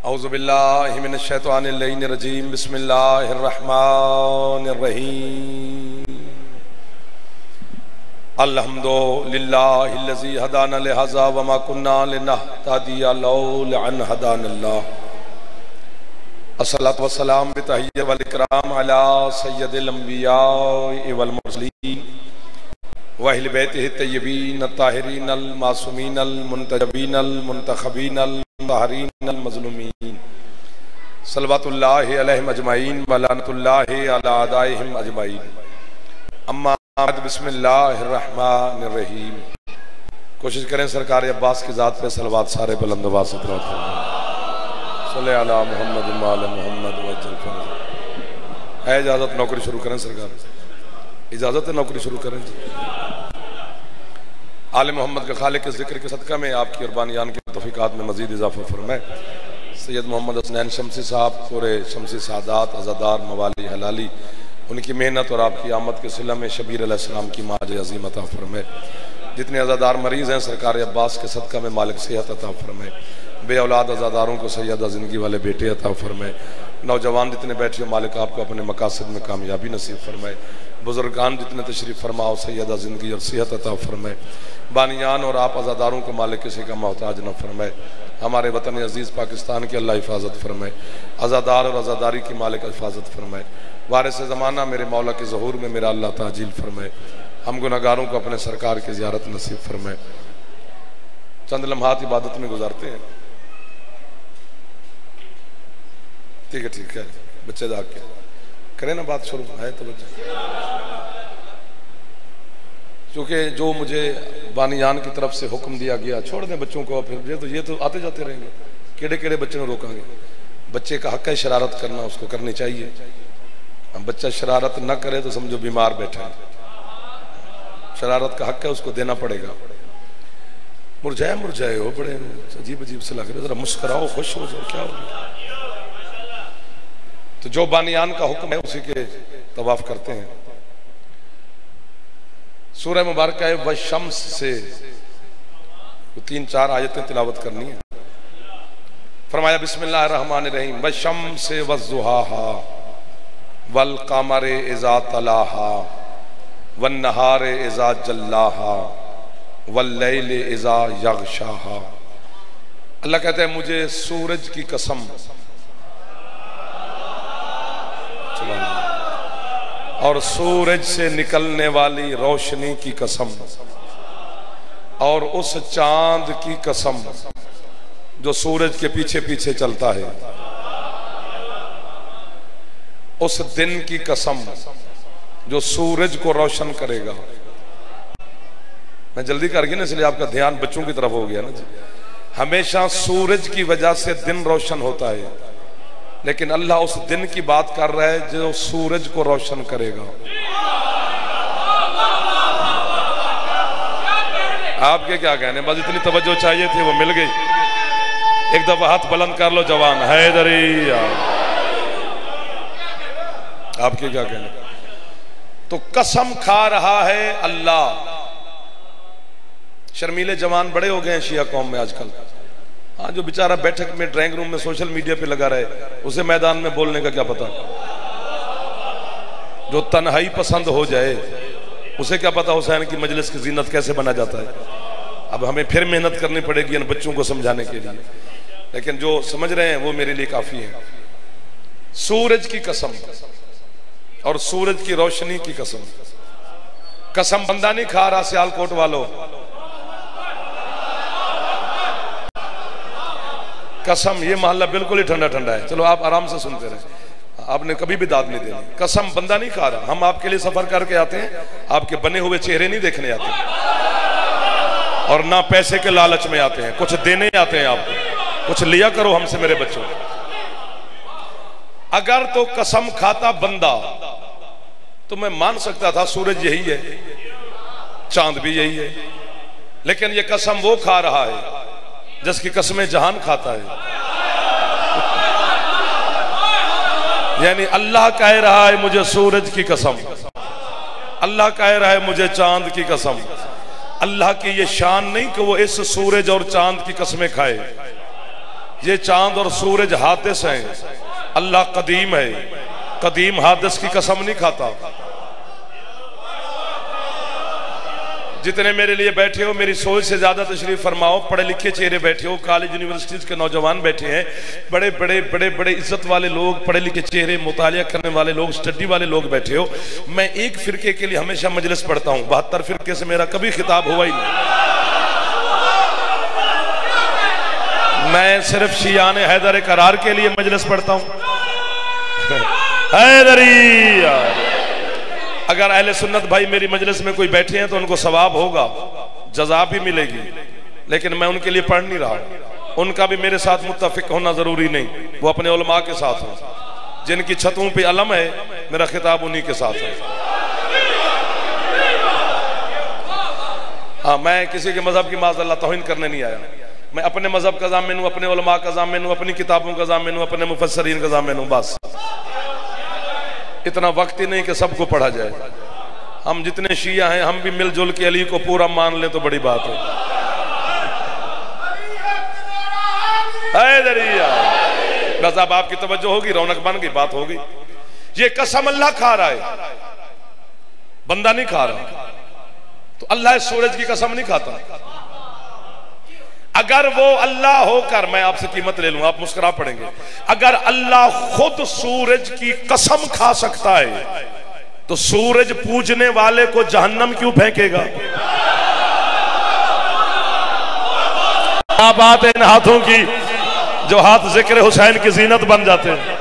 औज़ुबिल्लाहि मिनश्शैतानिर्रजीम बिस्मिल्लाहिर्रहमानिर्रहीम अल्हम्दुलिल्लाहिल्लज़ी हदाना लिहाज़ा वमा कुन्ना लिनहतदिया लौला अन हदानल्लाह अस्सलातु वस्सलाम बितहिय्यत वल इकराम अला सय्यदिल अंबिया वल मुरसलीन व अहले बैतिहि तय्यबीन अत्ताहिरीन अल मासूमीन अल मुंतजबीन अल मुंतखबीन अल मुतहहरीन अल मज़लूमीन सल्लल्लाहु अलैहिम अजमाइन व लानतुल्लाहि अला अदाइहिम अजमाइन अम्मा बाद बिस्मिल्लाहिर्रहमानिर्रहीम। कोशिश करें सरकार अब्बास की ज़ात पे सलवात सारे बुलंद आवाज़ से तिलावत करें। सल्ले अला मुहम्मद व आले मुहम्मद वज्जल फज़ल। है इजाज़त नौकरी शुरू करें सरकार, इजाज़त है नौकरी शुरू करें जी। आले मोहम्मद के खालिक के जिक्र के सदका में आपकी और बानियान के तौफीकात में मज़ीद इजाफा फरमाए। सैयद मोहम्मद हसनैन शमसी साहब, पूरे शमसी सादात, अज़ादार, मवाली हलाली, उनकी मेहनत और आपकी आमद के सिला में शबीर अलैहिस्सलाम की माज अज़ीम अता फरमाए। जितने अज़ादार मरीज़ हैं सरकार अब्बास के सदका में मालिक सेहत अता फरमाए। बे औलाद अज़ादारों को सैयदा ज़िंदगी वाले बेटे अता फरमाए। नौजवान जितने बैठे हो मालिक आपको अपने मकासद में कामयाबी नसीब फरमाए। बुजुर्गान जितने तशरीफ़ फरमाओ सैयदा ज़िंदगी और सेहत अता फरमाए। बानियान और आप अज़ादारों को मालिक किसी का मोहताज न फरमाए। हमारे वतन अजीज़ पाकिस्तान की अल्लाह हिफाजत फरमाए। अज़ादार और अज़ादारी की मालिक हिफाजत फरमाए। वारिस ज़माना मेरे मौला के ज़हूर में मेरा अल्लाह ताजील फरमाए। हम गुनहगारों को अपने सरकार की ज़ियारत नसीब फरमाए। चंद लम्हात इबादत में गुजारते हैं। ठीक है ठीक है, बच्चे दाग के करें ना बात शुरू है तो बच्चे, क्योंकि जो मुझे बानियान की तरफ से हुक्म दिया गया छोड़ दें बच्चों को, फिर ये तो आते जाते रहेंगे। केड़े केड़े बच्चे को रोकांगे? बच्चे का हक है शरारत करना, उसको करनी चाहिए। हम बच्चा शरारत न करे तो समझो बीमार बैठा है। शरारत का हक है, उसको देना पड़ेगा। मुरझाए मुरझाए हो, बड़े अजीब अजीब से लग रहे, जरा मुस्कुराओ, खुश हो जाओ, क्या हो गया? तो जो बानियान का हुक्म है उसी के तवाफ करते हैं। सूरह मुबारक है व शम्स से 3-4 आयतें तिलावत करनी है। फरमाया बिस्मिल्लाहिर्रहमानिर्रहीम व शम्स व ज़ुहाहा वल क़मरे इज़ा तलाहा वन नहारे इज़ा जल्लाहा वल लैले इज़ा यग़शाहा। अल्लाह कहते हैं मुझे सूरज की कसम और सूरज से निकलने वाली रोशनी की कसम और उस चांद की कसम जो सूरज के पीछे पीछे चलता है, उस दिन की कसम जो सूरज को रोशन करेगा। मैं जल्दी कर गया ना, इसलिए आपका ध्यान बच्चों की तरफ हो गया ना जी। हमेशा सूरज की वजह से दिन रोशन होता है, लेकिन अल्लाह उस दिन की बात कर रहा है जो सूरज को रोशन करेगा। आपके क्या कहने, बस इतनी तवज्जो चाहिए थी, वो मिल गई। एक दफा हाथ बुलंद कर लो जवान, हैदरी। आपके क्या कहने? तो कसम खा रहा है अल्लाह। शर्मीले जवान बड़े हो गए हैं शिया कौम में आजकल। हाँ, जो बेचारा बैठक में ड्राइंग रूम में सोशल मीडिया पे लगा रहे, उसे मैदान में बोलने का क्या पता। जो तन्हाई पसंद हो जाए उसे क्या पता हुसैन की मजलिस की जीनत कैसे बना जाता है। अब हमें फिर मेहनत करनी पड़ेगी इन बच्चों को समझाने के लिए, लेकिन जो समझ रहे हैं वो मेरे लिए काफी है। सूरज की कसम और सूरज की रोशनी की कसम। कसम बंदा नहीं खा रहा सियालकोट वालों, कसम। ये मोहल्ला बिल्कुल ही ठंडा ठंडा है, चलो आप आराम से सुनते रहे, आपने कभी भी दाद नहीं देनी। कसम बंदा नहीं खा रहा। हम आपके लिए सफर करके आते हैं, आपके बने हुए चेहरे नहीं देखने आते और ना पैसे के लालच में आते हैं, कुछ देने आते हैं आपको। कुछ लिया करो हमसे मेरे बच्चों। अगर तो कसम खाता बंदा तो मैं मान सकता था सूरज यही है, चांद भी यही है, लेकिन ये कसम वो खा रहा है जिसकी कसमें जहान खाता है। यानी अल्लाह कह रहा है मुझे सूरज की कसम, अल्लाह कह रहा है मुझे चांद की कसम। अल्लाह की ये शान नहीं कि वो इस सूरज और चांद की कसमें खाए। ये चांद और सूरज हादिस हैं, अल्लाह कदीम है, कदीम हादिस की कसम नहीं खाता। जितने मेरे लिए बैठे हो मेरी सोच से ज्यादा तशरीफ फरमाओ, पढ़े लिखे चेहरे बैठे हो, कॉलेज यूनिवर्सिटीज के नौजवान बैठे हैं, बड़े बड़े बड़े बड़े इज्जत वाले लोग, पढ़े लिखे चेहरे, मुतालिया करने वाले लोग, स्टडी वाले लोग बैठे हो। मैं एक फिरके के लिए हमेशा मजलिस पढ़ता हूँ, 72 फिरके से मेरा कभी खिताब हुआ ही नहीं। मैं सिर्फ शियान हैदर करार के लिए मजलिस पढ़ता हूँ। हैदरी, अगर अहले सुन्नत भाई मेरी मजलिस में कोई बैठे हैं तो उनको सवाब होगा, जज़ा भी मिलेगी, लेकिन मैं उनके लिए पढ़ नहीं रहा। उनका भी मेरे साथ मुत्तफिक होना जरूरी नहीं, वो अपने उलमा के साथ हैं। जिनकी छतों पे अलम है, मेरा खिताब उन्हीं के साथ है। हाँ, मैं किसी के मजहब की माज़अल्लाह तौहीन करने नहीं आया। मैं अपने मजहब का ज़ामिन हूँ, अपने उलमा का ज़ामिन हूँ, अपनी किताबों का ज़ामिन हूँ, अपने मुफस्सिरीन का ज़ामिन हूँ। बस इतना वक्त ही नहीं कि सबको पढ़ा जाए। हम जितने शिया हैं हम भी मिलजुल के अली को पूरा मान ले तो बड़ी बात है। बस अब आपकी तवज्जो होगी, रौनक बन गई, बात होगी। ये कसम अल्लाह खा रहा है, बंदा नहीं खा रहा। तो अल्लाह सूरज की कसम नहीं खाता। अगर वो अल्लाह होकर, मैं आपसे कीमत ले लूंगा, आप मुस्कुरा पड़ेंगे, अगर अल्लाह खुद सूरज की कसम खा सकता है तो सूरज पूजने वाले को जहन्नम क्यों फेंकेगा? क्या बात है इन हाथों की जो हाथ जिक्र हुसैन की जीनत बन जाते हैं।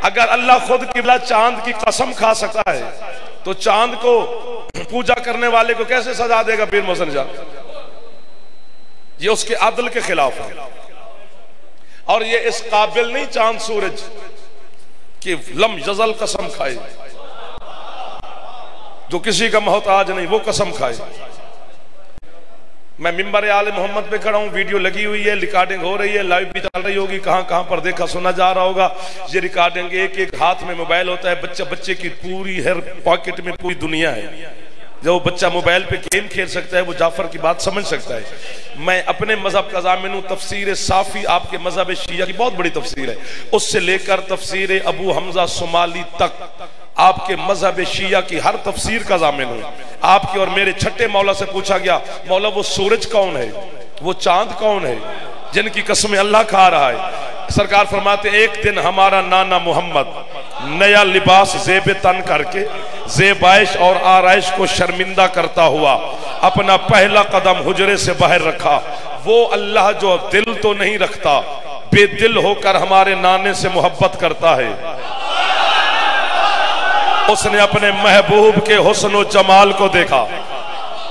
अगर अल्लाह खुद किबला चांद की कसम खा सकता है तो चांद को पूजा करने वाले को कैसे सजा देगा पीर मोहसिन जान? ये उसके अदल के खिलाफ है। और ये इस काबिल नहीं चांद सूरज कि लम यजल कसम खाए, जो किसी का मोहताज नहीं वो कसम खाए। मैं मिंबर आले मोहम्मद पे खड़ा हूं, वीडियो लगी हुई है, रिकॉर्डिंग हो रही है, लाइव भी चल रही होगी, कहां कहां पर देखा सुना जा रहा होगा। ये रिकॉर्डिंग, एक एक हाथ में मोबाइल होता है, बच्चे की पूरी हर पॉकेट में पूरी दुनिया है। जो बच्चा मोबाइल पे गेम खेल सकता है वो जाफर की बात समझ सकता है। मैं अपने मजहब का ज़ामिन हूं, तफसीर साफी आपके मजहब शिया की बहुत बड़ी तफसीर है, उससे लेकर तफसीर अबू हमजा सुमाली तक आपके मजहब शिया की हर तफसीर का ज़ामिन हूं। आपके और मेरे छठे मौला से पूछा गया, मौला वो सूरज कौन है, वो चांद कौन है जिनकी कसमें अल्लाह खा रहा है? सरकार फरमाते, एक दिन हमारा नाना मोहम्मद नया लिबास ज़ेब तन करके ज़ेबाइश और आराइश को शर्मिंदा करता हुआ अपना पहला कदम हुजरे से बाहर रखा। वो अल्लाह जो दिल तो नहीं रखता, बेदिल होकर हमारे नाने से मोहब्बत करता है। उसने अपने महबूब के हुस्न और जमाल को देखा,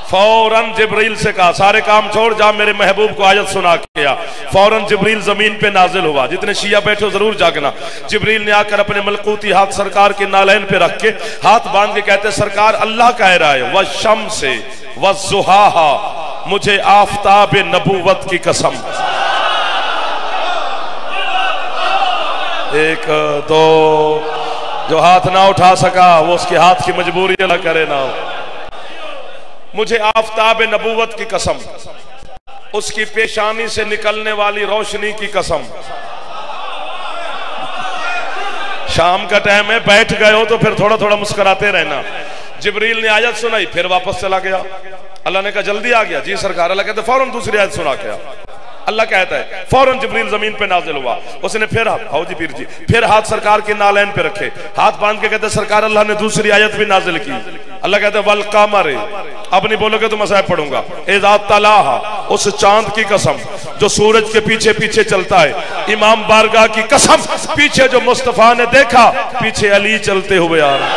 फौरन जिब्रील से कहा, सारे काम छोड़ जा मेरे महबूब को आयत सुना के आ। फौरन जिब्रील जमीन पे नाजिल हुआ। जितने शिया बैठे हो जरूर जागना। जिब्रील ने आकर अपने मलकूती हाथ सरकार के नालैन पे रख के हाथ बांध के कहते, सरकार अल्लाह कह रहा है, व शम्से व ज़ुहाहा, मुझे आफताब नबूवत की कसम। एक दो, जो हाथ ना उठा सका वो उसके हाथ की मजबूरी ना करे ना हो। मुझे आफताब नबूवत की कसम, उसकी पेशानी से निकलने वाली रोशनी की कसम। शाम का टाइम है, बैठ गए हो तो फिर थोड़ा थोड़ा मुस्कुराते रहना। जिब्रील ने आयत सुनाई, फिर वापस चला गया। अल्लाह ने कहा जल्दी आ गया? जी सरकार। अल्लाह कहते फौरन दूसरी आयत सुना के आ। अल्लाह कहता है फौरन जिब्रील जमीन पे नाजिल हुआ। उसने फिर हाउ जी पीर जी फिर हाथ सरकार के नालैन पे रखे, हाथ बांध के कहते सरकार अल्लाह ने दूसरी आयत भी नाजिल की। अल्लाह कहते वल कमर, अब नहीं बोलोगे तो मसाइब पढ़ूंगा, इज़ा तलाहा, उस चांद की कसम जो सूरज के पीछे पीछे चलता है। इमाम बारगाह की कसम, पीछे जो मुस्तफा ने देखा, पीछे अली चलते हुए आ रहे।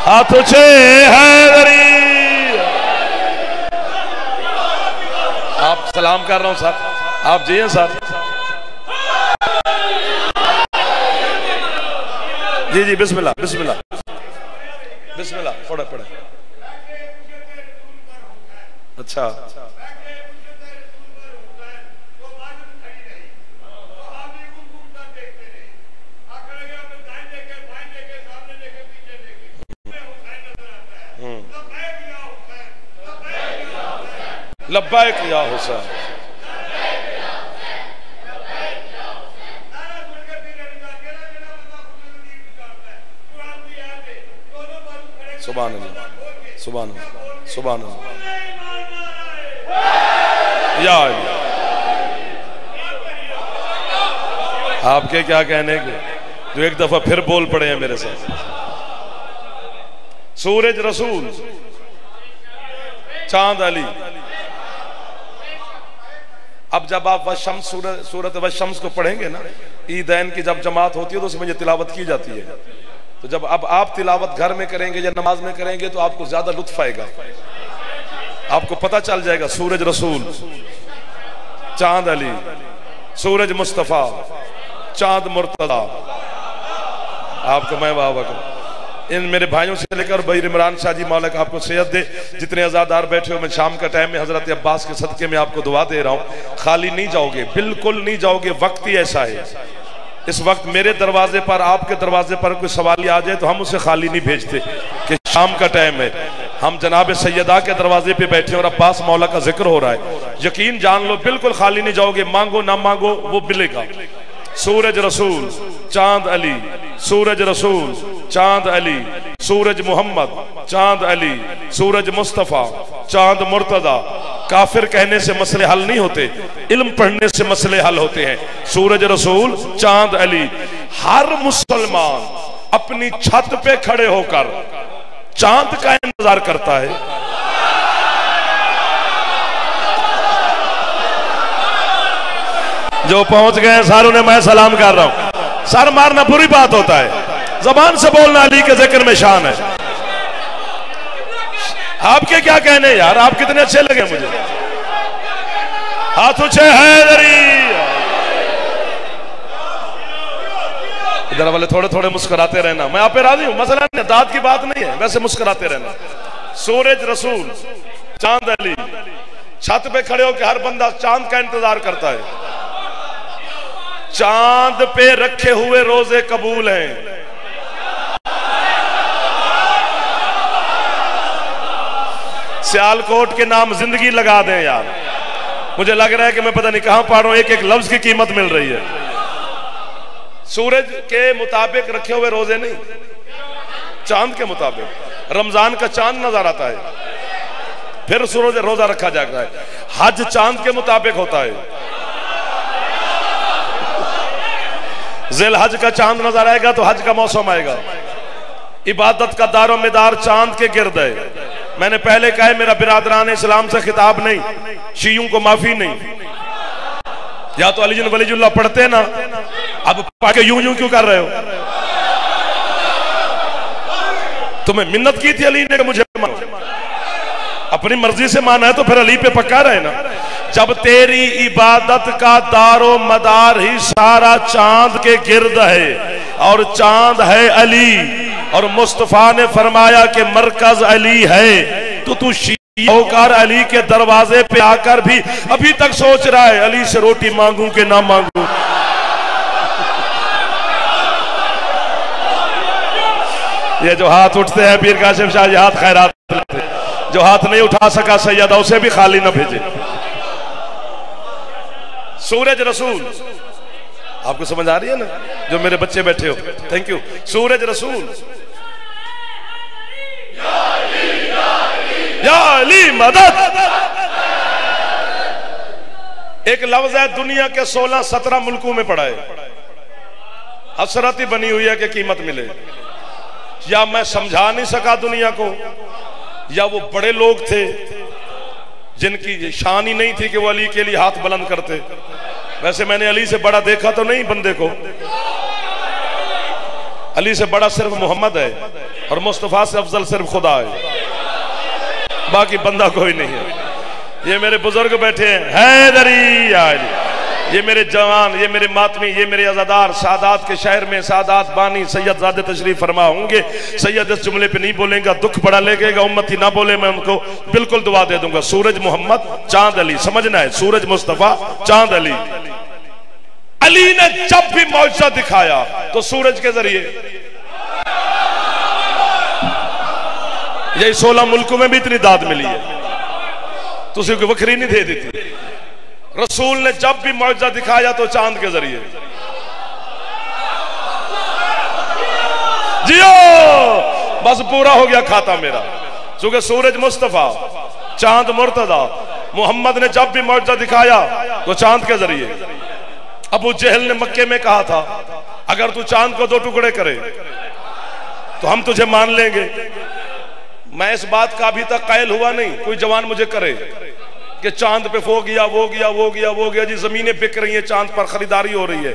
हाथ ऊंचे हैदरी। आप सलाम कर रहा हूं सर, आप जी हैं सर? जी जी बिस्मिल्लाह बिस्मिल्लाह बिस्मिल्लाह, पढ़े पढ़े। अच्छा लब्बैक या हुसैन। सुभान अल्लाह, सुभान अल्लाह, सुभान अल्लाह। या आपके क्या कहने के जो एक दफा फिर बोल पड़े हैं मेरे साथ। सूरज रसूल, चांद अली। अब जब आप वशम्स सूरत वशम्स को पढ़ेंगे ना, ईदैन की जब जमात होती है तो उसमें ये तिलावत की जाती है। तो जब अब आप तिलावत घर में करेंगे या नमाज में करेंगे तो आपको ज्यादा लुत्फ आएगा, आपको पता चल जाएगा। सूरज रसूल, चांद अली, सूरज मुस्तफा, चांद मुर्तदा। आपको मैं वाह वाह इन मेरे भाइयों से लेकर भाई इमरान शाह जी मौला का आपको सेहत दे। जितने आजादार बैठे हो, मैं शाम का टाइम में हजरत अब्बास के सदके में आपको दुआ दे रहा हूँ। खाली नहीं जाओगे, बिल्कुल नहीं जाओगे। वक्त ही ऐसा है, इस वक्त मेरे दरवाजे पर, आपके दरवाजे पर कोई सवाल आ जाए तो हम उसे खाली नहीं भेजते कि शाम का टाइम है। हम जनाब सैयदा के दरवाजे पे बैठे और अब्बास मौला का जिक्र हो रहा है। यकीन जान लो, बिल्कुल खाली नहीं जाओगे। मांगो ना मांगो वो मिलेगा। सूरज रसूल, चांद अली, सूरज रसूल, चांद अली, सूरज मोहम्मद, चांद अली, सूरज मुस्तफा, चांद मुर्तदा। काफिर कहने से मसले हल नहीं होते, इल्म पढ़ने से मसले हल होते हैं। सूरज रसूल, चांद अली। हर मुसलमान अपनी छत पे खड़े होकर चांद का इंतजार करता है। जो पहुंच गए सर उन्हें मैं सलाम कर रहा हूं। सर मारना बुरी बात होता है, जबान से बोलना अली के जिक्र में शान है। आपके क्या कहने यार, आप कितने अच्छे लगे मुझे। हाथ ऊंचे हैदरी। इधर वाले थोड़े थोड़े मुस्कुराते रहना, मैं आप पे राजी हूं, मसला नहीं, दाद की बात नहीं है, वैसे मुस्कुराते रहना। सूरज रसूल, चांद अली। छत पे खड़े होकर हर बंदा चांद का इंतजार करता है। चांद पे रखे हुए रोजे कबूल हैं। सियालकोट के नाम जिंदगी लगा दें यार। मुझे लग रहा है कि मैं पता नहीं कहां पढ़ रहा हूं, एक एक लफ्ज की कीमत मिल रही है। सूरज के मुताबिक रखे हुए रोजे नहीं, चांद के मुताबिक। रमजान का चांद नजर आता है, फिर सूरज रोजा रखा जाता है। हज चांद के मुताबिक होता है। जिल हज का चांद नजर आएगा तो हज का मौसम आएगा। इबादत का दारो मिदार चांद के गिर्द है। मैंने पहले कहा, मेरा बिरादरान इस्लाम से खिताब नहीं, शियों को माफी नहीं। या तो अली वलीजुल्लाह पढ़ते ना, अब पाके यूं यूं क्यों कर रहे हो। तुम्हें मिन्नत की थी अली ने मुझे मानो, अपनी मर्जी से माना है तो फिर अली पे पक्का रहे ना। जब तेरी इबादत का दारो मदार ही सारा चांद के गिर्द है और चांद है अली, और मुस्तफा ने फरमाया कि मरकज अली है, तो तू शिया होकर अली के दरवाजे पे आकर भी अभी तक सोच रहा है अली से रोटी मांगूं कि ना मांगूं। ये जो हाथ उठते हैं पीर कासिम शाह, ये हाथ खैरात लेते। जो हाथ नहीं उठा सका सैयदा उसे भी खाली न भेजे। सूरज रसूल, आपको समझ आ रही है ना, जो मेरे बच्चे बैठे हो, थैंक यू। सूरज रसूल, या अली मदद। एक लफ्ज है दुनिया के 16-17 मुल्कों में पड़ा है। हसरत ही बनी हुई है कि कीमत मिले। या मैं समझा नहीं सका दुनिया को, या वो बड़े लोग थे जिनकी शान ही नहीं थी कि वो अली के लिए हाथ बुलंद करते। वैसे मैंने अली से बड़ा देखा तो नहीं बंदे को। अली से बड़ा सिर्फ मोहम्मद है और मुस्तफा से अफजल सिर्फ खुदा है, बाकी बंदा कोई नहीं है। ये मेरे बुजुर्ग बैठे हैं, हैदरी अली। ये मेरे जवान, ये मेरे मातमी, ये मेरे अज़ादार सादात के शहर में सादात बानी सैयद ज़ादे तशरीफ फरमा होंगे। सैयद इस जुमले पे नहीं बोलेगा, दुख बड़ा लगेगा, उम्मती ना बोले, मैं उनको बिल्कुल दुआ दे दूंगा। सूरज मोहम्मद, चांद अली, समझना है, सूरज मुस्तफा, चांद अली। अली ने जब भी मौजज़ा दिखाया तो सूरज के जरिए। यही 16 मुल्कों में भी इतनी दाद मिली है। तुसी कोई वखरी नहीं दे दी थी। रसूल ने जब भी मौजज़ा दिखाया तो चांद के जरिए। जियो, बस पूरा हो गया खाता मेरा। चूंकि सूरज मुस्तफा, चांद मुर्तदा, मोहम्मद ने जब भी मौजज़ा दिखाया तो चांद के जरिए। अबू जहल ने मक्के में कहा था अगर तू चांद को 2 टुकड़े करे तो हम तुझे मान लेंगे। मैं इस बात का अभी तक कायल हुआ नहीं, कोई जवान मुझे करे कि चांद पे वो गया वो गया वो गया वो गया जी, जमीनें बिक रही हैं, चांद पर खरीदारी हो रही है,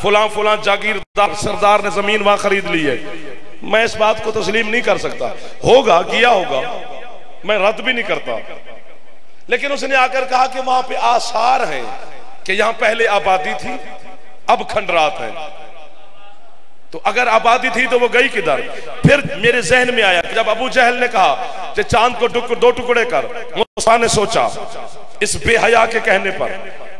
फुला फुला जागीरदार सरदार ने जमीन वहां खरीद ली है। मैं इस बात को तस्लीम नहीं कर सकता। होगा, किया होगा, मैं रद्द भी नहीं करता। लेकिन उसने आकर कहा कि वहां पे आसार हैं कि यहां पहले आबादी थी, अब खंडरात है। तो अगर आबादी थी तो वो गई किधर? फिर मेरे जहन में आया कि जब अबू जहल ने कहा कि चांद को 2 टुकड़े कर, मूसा ने सोचा इस बेहया के कहने पर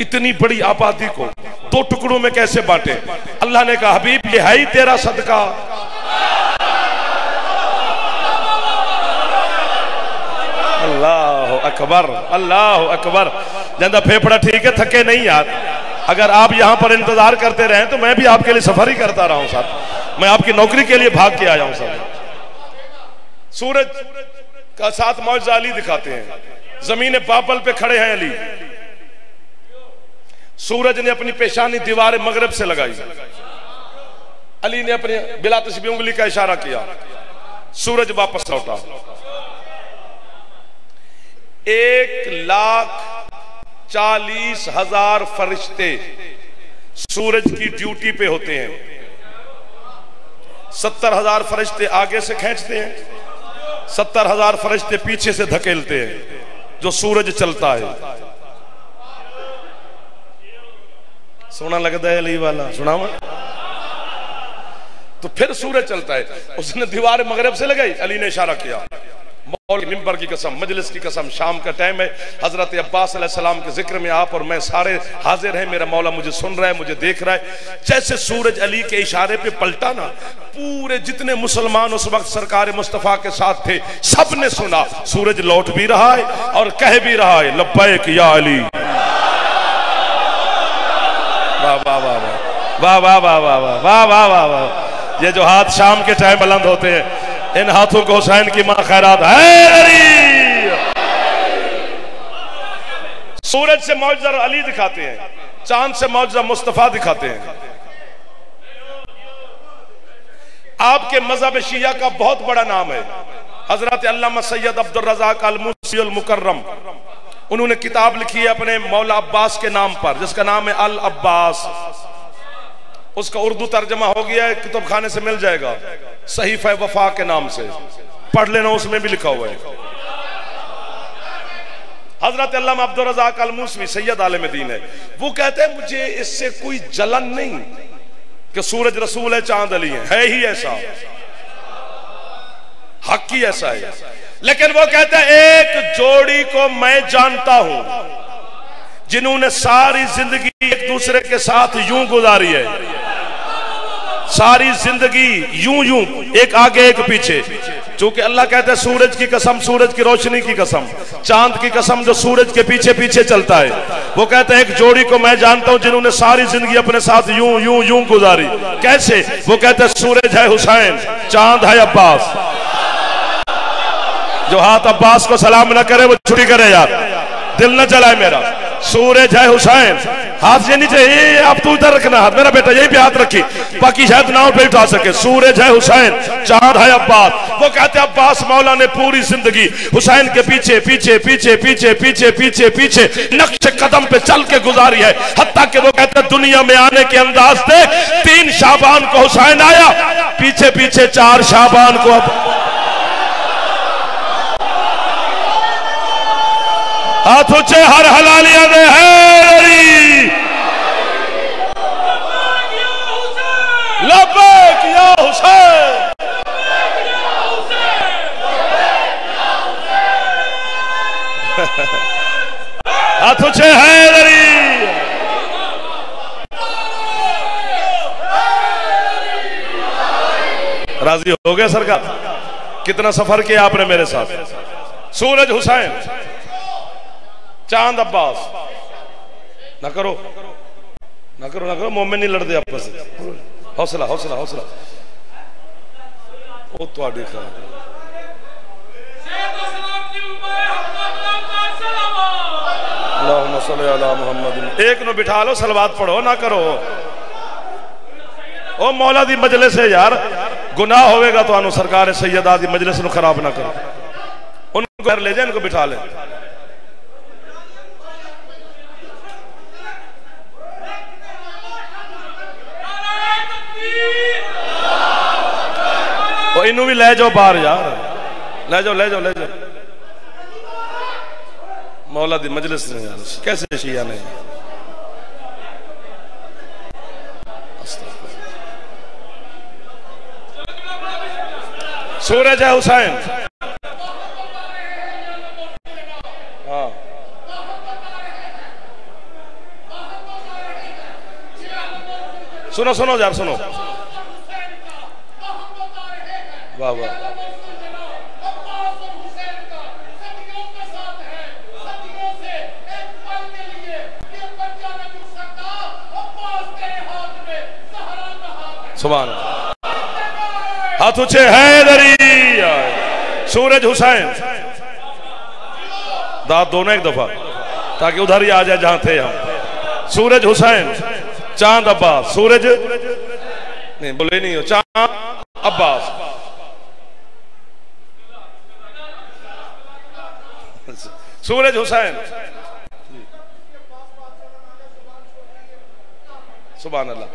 इतनी बड़ी आबादी को 2 टुकड़ों में कैसे बांटे? अल्लाह ने कहा हबीब ये है ही तेरा सदका। अल्लाह अकबर, अल्लाह अकबर। ज्यादा फेफड़ा ठीक है, थके नहीं यार। अगर आप यहां पर इंतजार करते रहे तो मैं भी आपके लिए सफर ही करता रहा हूं साहब। मैं आपकी नौकरी के लिए भाग के आया हूं साहब। सूरज का साथ मौजज़ा अली दिखाते हैं। जमीन बाबल पे खड़े हैं अली। सूरज ने अपनी पेशानी दीवार मगरब से लगाई। अली ने अपने बिला तस्बीह उंगली का इशारा किया, सूरज वापस लौटा। 1,40,000 फरिश्ते सूरज की ड्यूटी पे होते हैं। 70,000 फरिश्ते आगे से खींचते हैं, 70,000 फरिश्ते पीछे से धकेलते हैं जो सूरज चलता है। सोना लगता है अली वाला, सुना मैं? तो फिर सूरज चलता है। उसने दीवार मगरब से लगाई, अली ने इशारा किया, मौल मिंबर की कसम, मजलिस की कसम, शाम का टाइम है, हजरत अब्बास अलैहिस्सलाम के जिक्र में आप और मैं सारे हाजिर हैं, मेरा मौला मुझे सुन रहा है, मुझे देख रहा है। जैसे सूरज अली के इशारे पे पलटा ना, पूरे जितने मुसलमान उस वक्त सरकार मुस्तफा के साथ थे सब ने सुना, सूरज लौट भी रहा है और कह भी रहा है लब्बैक या अली। वाह वाह वाह वाह वाह वाह वाह वाह वाह वाह वाह। ये जो हाथ शाम के टाइम बुलंद होते हैं, इन हाथों को हुसैन की मां खैरात है। सूरज से मौजज़ा अली दिखाते हैं, चांद से मौजज़ा मुस्तफा दिखाते हैं। आपके मजहब शिया का बहुत बड़ा नाम है। हजरत अल्लामा सैयद अब्दुल रज़ाक अल मूसी अल मुकर्रम, उन्होंने किताब लिखी है अपने मौला अब्बास के नाम पर, जिसका नाम है अल अब्बास। उसका उर्दू तर्जमा हो गया है, किताब खाने से मिल जाएगा, सहीफा वफा के नाम से पढ़ लेना, उसमें भी लिखा हुआ है। हजरत अल्लामा अब्दुल रज़ाक अल मूसी सैयद आलिम दीन है। वो कहते हैं मुझे इससे कोई जलन नहीं कि सूरज रसूल है, चांद अली है ही ऐसा, हक ही ऐसा है। लेकिन वो कहते हैं एक जोड़ी को मैं जानता हूं जिन्होंने सारी जिंदगी एक दूसरे के साथ यूं गुजारी है, सारी जिंदगी यूं यूं, एक आगे एक पीछे। चूंकि अल्लाह कहता है सूरज की कसम, सूरज की रोशनी की कसम, चांद की कसम जो सूरज के पीछे पीछे चलता है। वो कहते हैं एक जोड़ी को मैं जानता हूं जिन्होंने सारी जिंदगी अपने साथ यूं यूं यूं गुजारी। कैसे? वो कहते हैं सूरज है हुसैन, चांद है अब्बास। जो हाथ अब्बास को सलाम न करे वो छुट्टी करे यार, दिल न जलाए मेरा। सूरज है हुसैन, हाथ ये नीचे, ये आप तू इधर रखना हाथ, मेरा बेटा यही पे हाथ रखी, बाकी शायद नाव पे उठा सके। सूरज है हुसैन, चांद है अब्बास। वो कहते हैं अब्बास मौला ने पूरी जिंदगी हुसैन के पीछे पीछे पीछे पीछे पीछे पीछे पीछे नक्शे कदम पे चल के गुजारी है। हत्ता कि वो कहते हैं दुनिया में आने के अंदाज से 3 शाबान को हुसैन आया, पीछे पीछे 4 शाबान को हाथ ऊंचे हर हलालिया दे है। लब्बैक या हुसैन, हाथ ऊंचे हैदरी। राजी हो गए सरकार? कितना सफर किया आपने मेरे साथ। सूरज हुसैन, चांद अब्बास। ना करो ना करो ना करो, मोमिन नहीं लड़ते आपस में। हौसला हौसला हौसला। ओ तुहाडी खैर। अल्लाहुम्मा सल्ली अला मुहम्मद। एक नो बिठा लो, सलवात पढ़ो ना करो। ओ मौला दी मजलिस है यार, गुनाह होवेगा तो सरकार सैयदा दी मजलिस नु खराब ना करो। उनको घर ले जाए, इनको बिठा ले। ओ इनू भी ले जाओ बाहर यार, ले जाओ ले जाओ ले जाओ। मौला दी मजलिस ने यार कैसे शिया ने। सूरज है हुसैन। हाँ सुनो सुनो यार सुनो। वाह वाह। सुभान अल्लाह। हाथ ऊंचे हैदरी। सूरज हुसैन। दांत दोनों एक दफा, ताकि उधर ही आ जाए जहां थे हम। सूरज हुसैन, चांद अब्बास। सूरज नहीं बोले नहीं हो, चांद अब्बास। सूरज हुसैन। सुभान अल्लाह।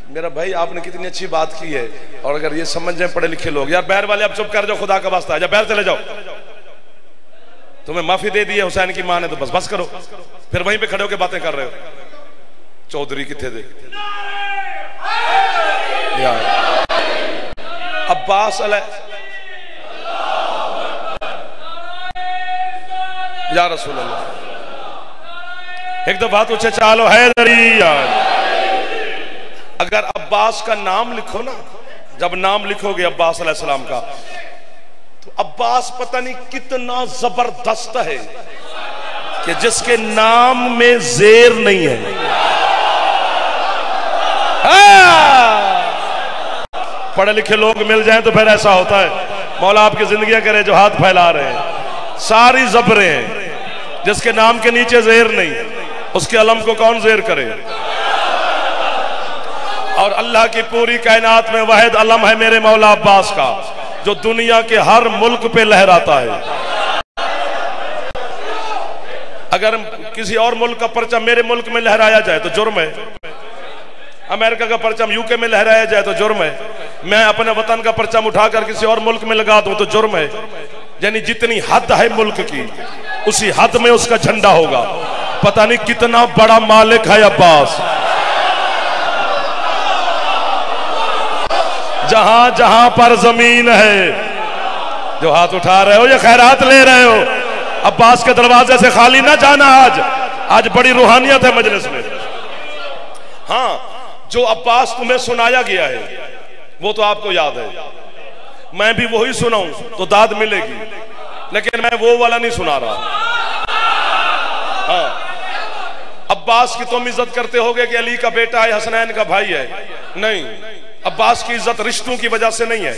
मेरा भाई आपने कितनी अच्छी बात की है, और अगर ये समझ जाए पढ़े लिखे लोग। यार बैर वाले आप चुप कर जाओ, खुदा का वास्ता है, बैर चले जाओ। तुम्हें माफी दे दी है हुसैन की मां ने, तो बस बस करो। फिर वहीं पे खड़े होकर बातें कर रहे हो। चौधरी किथे दे अब्बास या रसूल अल्लाह। एक दफा तो चालो हैदरी यार। अगर अब्बास का नाम लिखो ना, जब नाम लिखोगे अब्बास अलैहिस्सलाम का, तो अब्बास पता नहीं कितना जबरदस्त है कि जिसके नाम में जेर नहीं है। पढ़े लिखे लोग मिल जाएं तो फिर ऐसा होता है। मौला आपकी जिंदगियां करे जो हाथ फैला रहे हैं, सारी जबरें हैं। जिसके नाम के नीचे जेर नहीं, उसके अलम को कौन जेर करे। और अल्लाह की पूरी कायनात में वाहिद अलम है मेरे मौला अब्बास का, जो दुनिया के हर मुल्क पे लहराता है। अगर किसी और मुल्क का परचम मेरे मुल्क में लहराया जाए तो जुर्म है। अमेरिका का परचम यूके में लहराया जाए तो जुर्म है। मैं अपने वतन का परचम उठाकर किसी और मुल्क में लगा दूं तो जुर्म है। यानी जितनी हद है मुल्क की, उसी हद में उसका झंडा होगा। पता नहीं कितना बड़ा मालिक है अब्बास। जहां जहां पर जमीन है, जो हाथ उठा रहे हो या खैरात ले रहे हो, अब्बास के दरवाजे से खाली ना जाना। आज बड़ी रूहानियत है मजलिस में। हाँ, जो अब्बास तुम्हें सुनाया गया है वो तो आपको याद है। मैं भी वही सुनाऊं तो दाद मिलेगी, लेकिन मैं वो वाला नहीं सुना रहा। हाँ, अब्बास की तुम इज्जत करते होगे कि अली का बेटा है, हसनैन का भाई है। नहीं, अब्बास की इज्जत रिश्तों की वजह से नहीं है।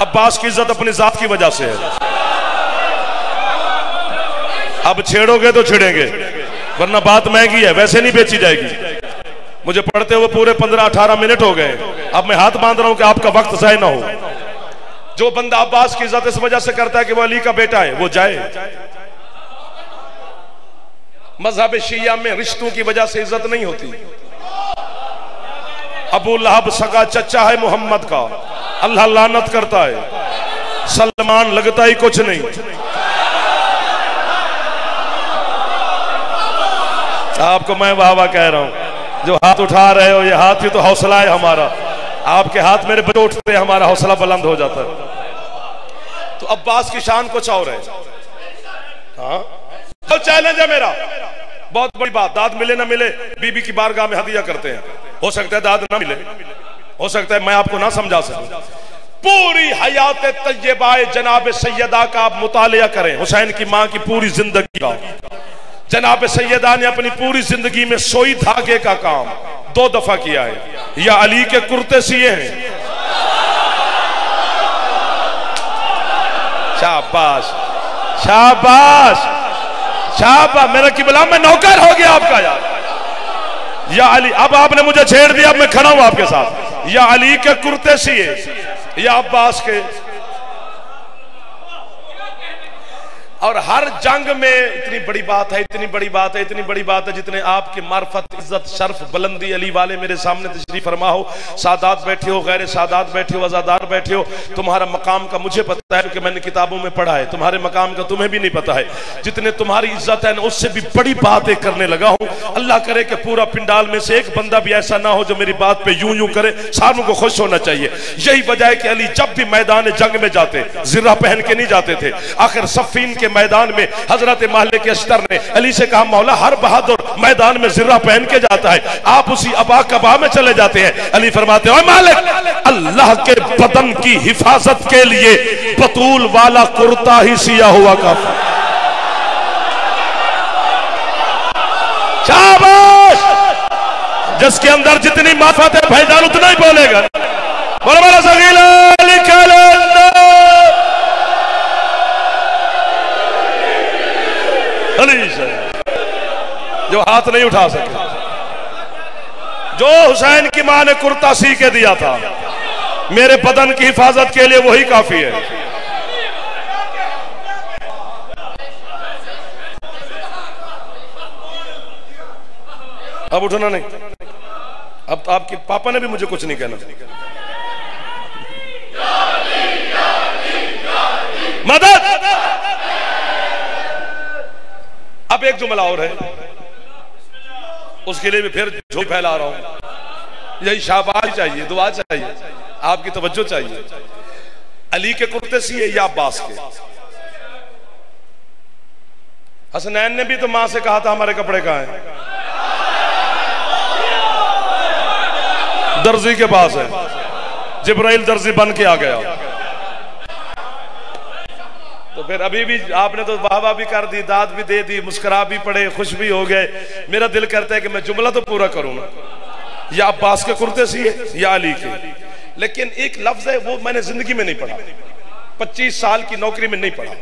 अब्बास की इज्जत अपनी जात की वजह से है। अब छेड़ोगे तो छिड़ेंगे, वरना बात महंगी है, वैसे नहीं बेची जाएगी। मुझे पढ़ते हुए पूरे 15-18 मिनट हो गए। अब मैं हाथ बांध रहा हूं कि आपका वक्त ज़ाया ना हो। जो बंदा अब्बास की इज्जत इस वजह से करता है कि वो अली का बेटा है, वो जाए। मजहब शिया में रिश्तों की वजह से इज्जत नहीं होती। अबू लहब सगा चचा है मोहम्मद का, अल्लाह लानत करता है। सलमान लगता ही कुछ नहीं। आपको मैं वाह वाह कह रहा हूं। जो हाथ उठा रहे हो, ये हाथ ही तो हौसला है हमारा। आपके हाथ मेरे बच्चे उठते, हमारा हौसला बुलंद हो जाता है। तो अब्बास की शान कुछ और है। हाँ, तो चैलेंज है मेरा, बहुत बड़ी बात। दाद मिले ना मिले, बीबी की बारगाह में हदिया करते हैं। हो सकता है दाद ना मिले, हो सकता है मैं आपको ना समझा सकूं। पूरी हयात तय्यबा जनाब सैयदा का आप मुतालिया करें, हुसैन की मां की पूरी जिंदगी का। जनाब सैयदा ने अपनी पूरी जिंदगी में सोई धागे का काम 2 दफा किया है। या अली के कुर्ते सिए हैं। शाबाश शाबाश शाबाश, मेरा किबला मैं नौकर हो गया आपका यार। या अली, अब आपने मुझे छेड़ दिया, अब मैं खड़ा हूं आपके साथ। या अली के कुर्ते सिए या अब्बास के। और हर जंग में इतनी बड़ी बात है, इतनी बड़ी बात है, इतनी बड़ी बात है, जितने आपकी मार्फत, इज्जत, शर्फ, बुलंदी अली वाले मेरे सामने तशरीफ फरमा हो। सादात बैठे हो, गैर सादात बैठे हो, आजादार बैठे हो, तुम्हारा मकाम का मुझे पता है क्योंकि मैंने किताबों में पढ़ा है। तुम्हारे मकाम का तुम्हें भी नहीं पता है। जितने तुम्हारी इज्जत है उससे भी बड़ी बातें करने लगा हूं। अल्लाह करे कि पूरा पिंडाल में से एक बंदा भी ऐसा ना हो जो मेरी बात पे यूं यूं करे। सारों को खुश होना चाहिए। यही वजह है कि अली जब भी मैदान जंग में जाते जिर्रा पहन के नहीं जाते थे। आखिर सफीन के मैदान में हजरत मालिक अश्तर ने अली से कहा, मौला हर बहादुर मैदान में जिर्रा पहन के जाता है, आप उसी अबा कबा में चले जाते हैं। अली फरमाते हैं, मालिक अल्लाह के बदन की हिफाजत के लिए बतूल वाला कुर्ता ही सिया हुआ काफी। शाबाश, जिसके अंदर जितनी मार्फत है भाईजान उतना ही बोलेगा। बड़ा सगीला जो हाथ नहीं उठा सके, जो हुसैन की मां ने कुर्ता सी के दिया था मेरे बदन की हिफाजत के लिए, वही काफी है। अब उठना नहीं, अब तो आपके पापा ने भी मुझे कुछ नहीं कहना। मदद। अब एक जुमला और है, उसके लिए भी फिर झोंक फैला रहा हूं। यही शाबाश चाहिए, दुआ चाहिए, आपकी तवज्जो चाहिए। अली के कुर्ते सिए या अब्बास के? हसनैन ने भी तो मां से कहा था हमारे कपड़े कहां हैं? दर्जी के पास है। जिब्राइल दर्जी बन के आ गया। तो फिर अभी भी आपने तो वाह भी कर दी, दाद भी दे दी, मुस्कुरा भी पड़े, खुश भी हो गए। मेरा दिल करता है कि मैं जुमला तो पूरा करूं ना। या अब्बास के कुर्ते सिए या अली के। लेकिन एक लफ्ज है वो मैंने जिंदगी में नहीं पढ़ा, 25 साल की नौकरी में नहीं पढ़ा।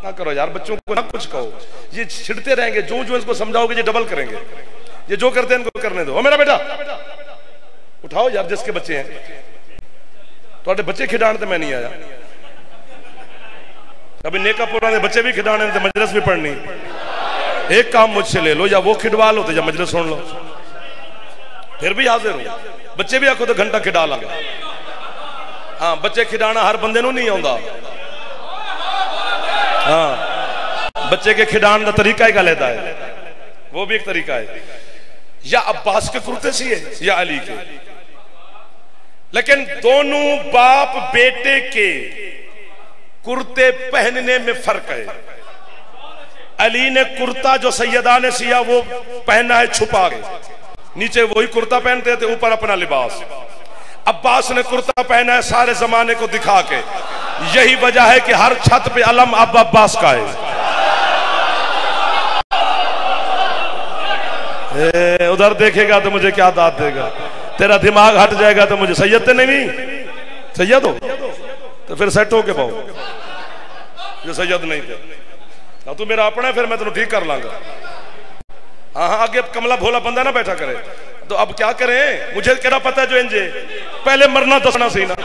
ना करो यार, बच्चों को ना कुछ कहो, ये छिड़ते रहेंगे। जो जो इसको समझाओगे ये डबल करेंगे। ये जो करते हैं इनको करने दो। ओ मेरा बेटा उठाओ यार, जिसके बच्चे हैं। तो बच्चे खिडाने मैं नहीं आया। अभी नेका पुराने बच्चे भी खिडाने तो मजलिस भी पढ़नी। एक काम मुझसे ले लो, या वो खिडवा लो तो या मजलिस सुन लो, फिर भी हाजिर हो। बच्चे भी आखो तो घंटा खिडा लांगा। हाँ, बच्चे खिडाना हर बंदे नूं नहीं आउंदा। हाँ, बच्चे के खिडाने का तरीका ही अलग है, वो भी एक तरीका है। या अब्बास के कुर्ते सिए या अली के। लेकिन दोनों बाप बेटे के कुर्ते पहनने में फर्क है। अली ने कुर्ता जो सैयदा ने सिया वो पहना है छुपा के, नीचे वही कुर्ता पहनते थे, ऊपर अपना लिबास। अब्बास ने कुर्ता पहना है सारे जमाने को दिखा के। यही वजह है कि हर छत पे अलम अब अब्बास का है। उधर देखेगा तो मुझे क्या दाद देगा, तेरा दिमाग हट जाएगा तो मुझे सैयद नहीं, सैयद हो तो फिर सेट हो के पाओ। जो सैयद नहीं थे तू मेरा अपना है, फिर मैं तेन ठीक कर लांगा। हाँ, आगे कमला भोला बंदा ना बैठा करे। तो अब क्या करें, मुझे क्या पता है जो इंजे पहले मरना दसना सही ना,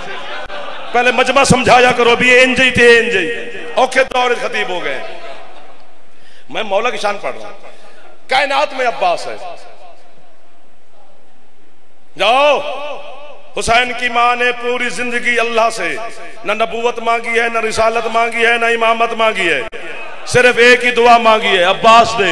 पहले मजमा समझाया करो। अभी इंजे थे, इंजे औखे दौर खतीब हो गए। मैं मौला की शान पढ़ रहा हूं। कायनात में अब्बास है। जाओ, हुसैन की मां ने पूरी जिंदगी अल्लाह से न नबूवत मांगी है, न रिसालत मांगी है, न इमामत मांगी है, सिर्फ एक ही दुआ मांगी है, अब्बास दे।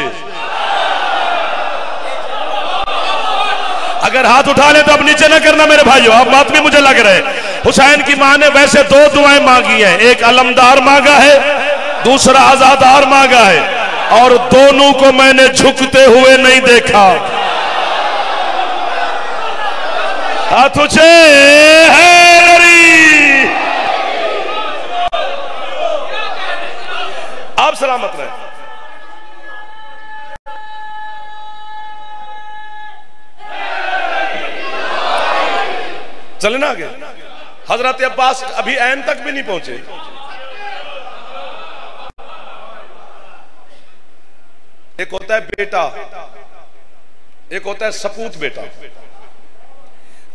अगर हाथ उठा ले तो अब नीचे ना करना मेरे भाइयों, अब बात भी मुझे लग रहा है। हुसैन की मां ने वैसे 2 दुआएं मांगी है, एक अलमदार मांगा है, दूसरा आजादार मांगा है, और दोनों को मैंने झुकते हुए नहीं देखा। तुझे है आप सलामत रहे। चलना आगे। हजरत अब्बास अभी ऐन तक भी नहीं पहुंचे। एक होता है बेटा, एक होता है सपूत बेटा,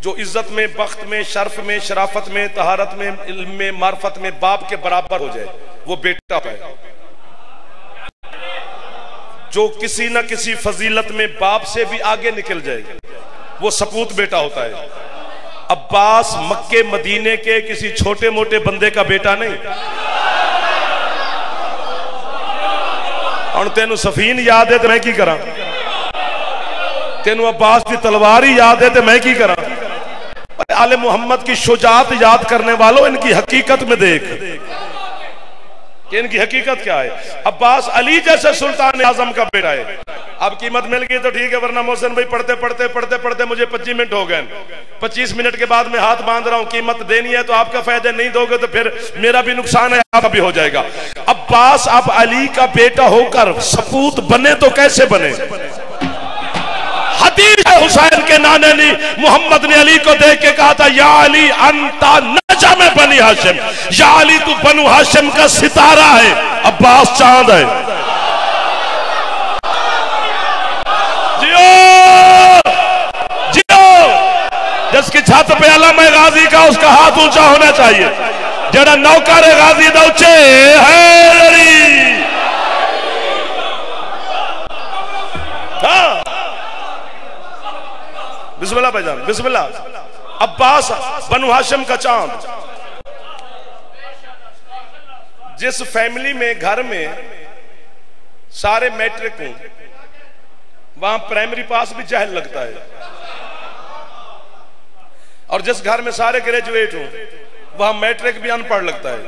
जो इज्जत में, बख्त में, शर्फ में, शराफत में, तहारत में, इल्म में, मार्फत में बाप के बराबर हो जाए, वो बेटा है। जो किसी न किसी फजीलत में बाप से भी आगे निकल जाए, वो सपूत बेटा होता है। अब्बास मक्के मदीने के किसी छोटे मोटे बंदे का बेटा नहीं। और तेनू सफीन याद है तो मैं की करा, तेनू अब्बास की तलवार ही याद है तो मैं की करा। आले मोहम्मद की शुजात याद करने वालों, इनकी हकीकत में देख कि इनकी हकीकत क्या है। अब्बास अली जैसे सुल्तान आजम का बेटा है। अब कीमत मिल गई तो ठीक है, वरना मोहसिन भाई पढ़ते पढ़ते पढ़ते पढ़ते मुझे 25 मिनट हो गए। 25 मिनट के बाद मैं हाथ बांध रहा हूं। कीमत देनी है तो आपका फायदा, नहीं दोगे तो फिर मेरा भी नुकसान है, आपका भी हो जाएगा। अब्बास अब अली का बेटा होकर सपूत बने तो कैसे बने? हदीस है, हुसैन के नाने ने मोहम्मद ने अली को देख के कहा था, या अली अंता नजम बनी हाशिम, या अली तू बनु हाशिम का सितारा है, अब्बास चांद है। जियो जियो। जिसकी छत पे अल्लामा गाजी का, उसका हाथ ऊंचा होना चाहिए। जरा नौकर गाजी दा उच्चे है। हाँ, बिस्मिल्लाह भाईजान, बिस्मिल्लाह। अब्बास बनु हाशिम का चांद। जिस फैमिली में, घर में सारे मैट्रिक हों, वहां प्राइमरी पास भी जहल लगता है। और जिस घर में सारे ग्रेजुएट हों, वहां मैट्रिक भी अनपढ़ लगता है।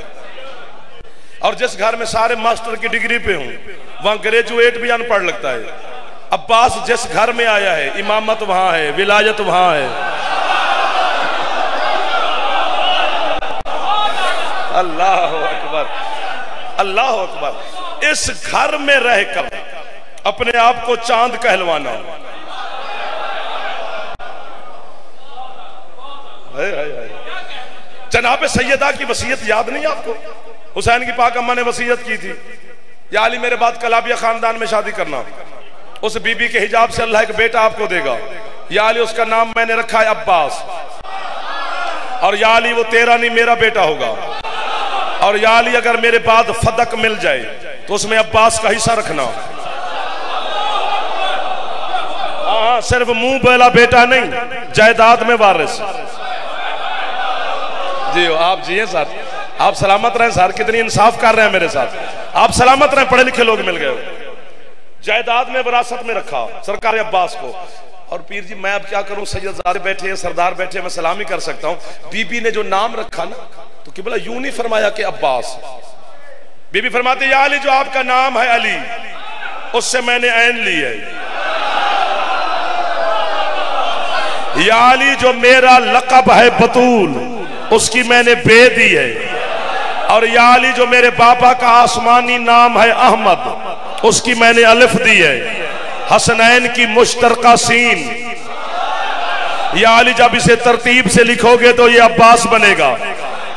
और जिस घर में सारे मास्टर की डिग्री पे हों, वहां ग्रेजुएट भी अनपढ़ लगता है। अब्बास जिस घर में आया है, इमामत वहां है, विलायत वहां है। अल्लाह अकबर, अल्लाह अकबर। इस घर में रहकर अपने आप को चांद कहलवाना। जनाब सैयदा की वसीयत याद नहीं आपको? हुसैन की पाक अम्मा ने वसीयत की थी, या अली मेरे बाद कलाबिया खानदान में शादी करना, उस बीबी के हिजाब से अल्लाह एक बेटा आपको देगा। या अली उसका नाम मैंने रखा है अब्बास, और या अली वो तेरा नहीं मेरा बेटा होगा। और या अली अगर मेरे बाद फदक मिल जाए तो उसमें अब्बास का हिस्सा रखना। हाँ, सिर्फ मुंह बोला बेटा नहीं, जायदाद में वारिस। जी आप जिए सर, आप सलामत रहें सर। कितनी इंसाफ कर रहे हैं मेरे साथ। आप सलामत रहें, पढ़े लिखे लोग मिल गए। जायदाद में, विरासत में रखा सरकार अब्बास को। और पीर जी मैं अब क्या करूं, सैयदजादे बैठे हैं, सरदार बैठे, मैं सलामी कर सकता हूं। बीबी ने जो नाम रखा ना, तो किबला यूं नहीं फरमाया कि अब्बास। बीबी फरमाती, या अली जो आपका नाम है अली, उससे मैंने ऐन ली है। या अली जो मेरा लक़ब है बतूल, उसकी मैंने बे दी है। और या अली जो मेरे बाबा का आसमानी नाम है अहमद, उसकी मैंने अलिफ दी है। हसनैन की मुश्तरका सीन। या अली जब इसे तरतीब से लिखोगे तो ये अब्बास बनेगा।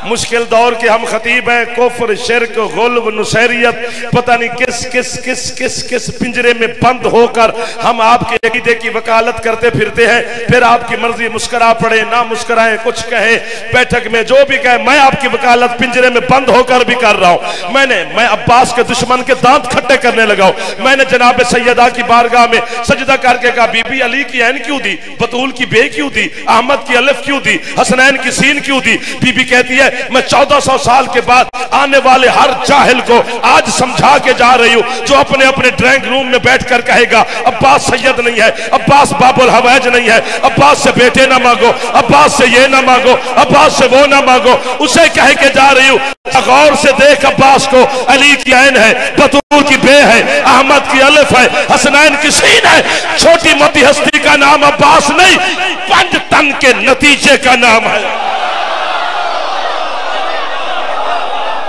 मुश्किल दौर के हम खतीब हैं, कुफ्र, शिर्क, गुल्ब, नुसैरियत, पता नहीं किस किस किस किस किस पिंजरे में बंद होकर हम आपके अकीदे की वकालत करते फिरते हैं। फिर आपकी मर्जी, मुस्कुरा पड़े ना मुस्कुराए, कुछ कहे, बैठक में जो भी कहे, मैं आपकी वकालत पिंजरे में बंद होकर भी कर रहा हूं। मैं अब्बास के दुश्मन के दांत खट्टे करने लगा हूं। मैंने जनाब सैयदा की बारगाह में सजदा करके कहा, बीबी अली की ऐन क्यों दी, बतूल की बे क्यों दी, अहमद की अलिफ क्यों दी, हसनैन की सीन क्यों दी? बीबी कहती है, मैं 1400 साल के बाद आने वाले हर जाहिल को आज समझा के जा रही हूं, जो अपने अपने ड्राइंग रूम में बैठकर कहेगा अब्बास सैयद नहीं है, अब्बास बाबुल हवैज नहीं है, अब्बास से बेटे ना मांगो, अब्बास से ये ना मांगो, अब्बास से वो ना मांगो, उसे कह के जा रही हूं, गौर से देख अब्बास को। अली की ऐन है, बतूल की बे है, अहमद की अलिफ है, हसनैन की सीन है। छोटी मोटी हस्ती का नाम अब्बास नहीं, 5 टन के नतीजे का नाम है।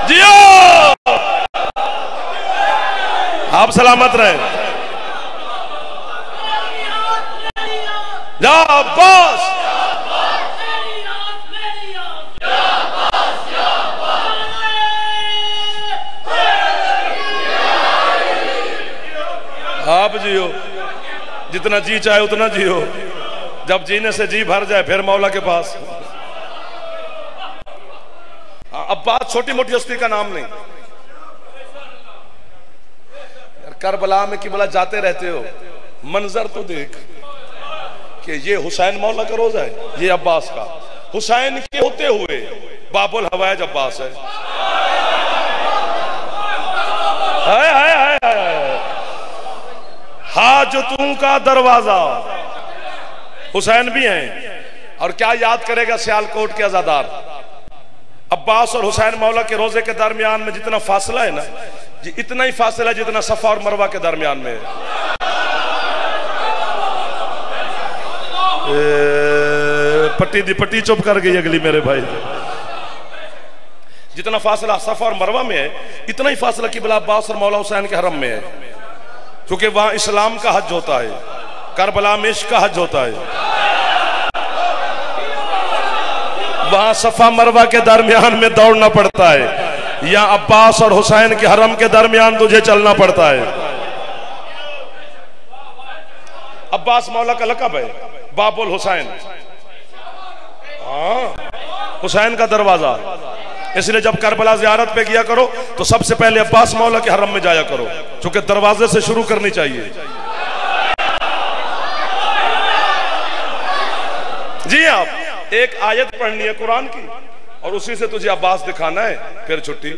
जियो, आप सलामत रहे। या अब्बास, जियो, जितना जी चाहे उतना जियो, जब जीने से जी भर जाए फिर मौला के पास। अब्बास छोटी मोटी हस्ती का नाम नहीं। करबला में किबला जाते रहते हो, मंजर तो देख कि ये हुसैन मौला का रोजा है, ये अब्बास का। हुसैन के होते हुए बाबुल हवाज अब्बास है। हाय हाय हाय हाय, हाजतों का दरवाजा हुसैन भी हैं। और क्या याद करेगा सियालकोट के अजादार, अब्बास और हुसैन मौला के रोजे के दरमियान में जितना फासला है ना, इतना ही फासला जितना सफा और मरवा के दरमियान में है। पट्टी दी पट्टी चुप कर गई अगली मेरे भाई। जितना फासला सफा और मरवा में है, इतना ही फासला किबला अब्बास और मौला हुसैन के हरम में है, क्योंकि वहां इस्लाम का हज होता है, करबला में इश्क का हज होता है। वहां सफा मरवा के दरमियान में दौड़ना पड़ता है, या अब्बास और हुसैन के हरम के दरमियान तुझे चलना पड़ता है। अब्बास मौला का लक़ब है बाबुल हुसैन, हुसैन का दरवाजा। इसलिए जब करबला ज़ियारत पे किया करो तो सबसे पहले अब्बास मौला के हरम में जाया करो, क्योंकि दरवाजे से शुरू करनी चाहिए। जी आप एक आयत पढ़नी है कुरान की और उसी से तुझे अब्बास दिखाना है, फिर छुट्टी।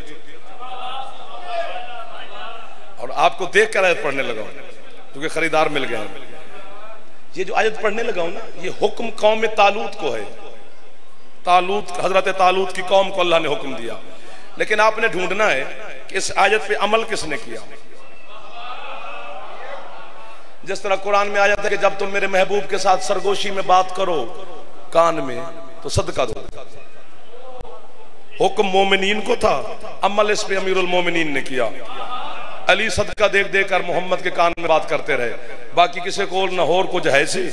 और आपको देख कर आयत पढ़ने लगा क्योंकि खरीदार मिल गए हैं। ये जो आयत पढ़ने लगा हूं ना, ये हुक्म कौम तालूत को है। तालूत, हजरत तालूत की कौम को अल्लाह ने हुक्म दिया, लेकिन आपने ढूंढना है कि इस आयत पे अमल किसने किया। जिस तरह कुरान में आयत है कि जब तुम मेरे महबूब के साथ सरगोशी में बात करो कान में तो सदका दो, हुक्म मोमिनीन को था, अमल इस पे अमीरुल मोमिनीन ने किया। अली सदका देख देख कर मोहम्मद के कान में बात करते रहे, बाकी किसी को न और कुछ है सी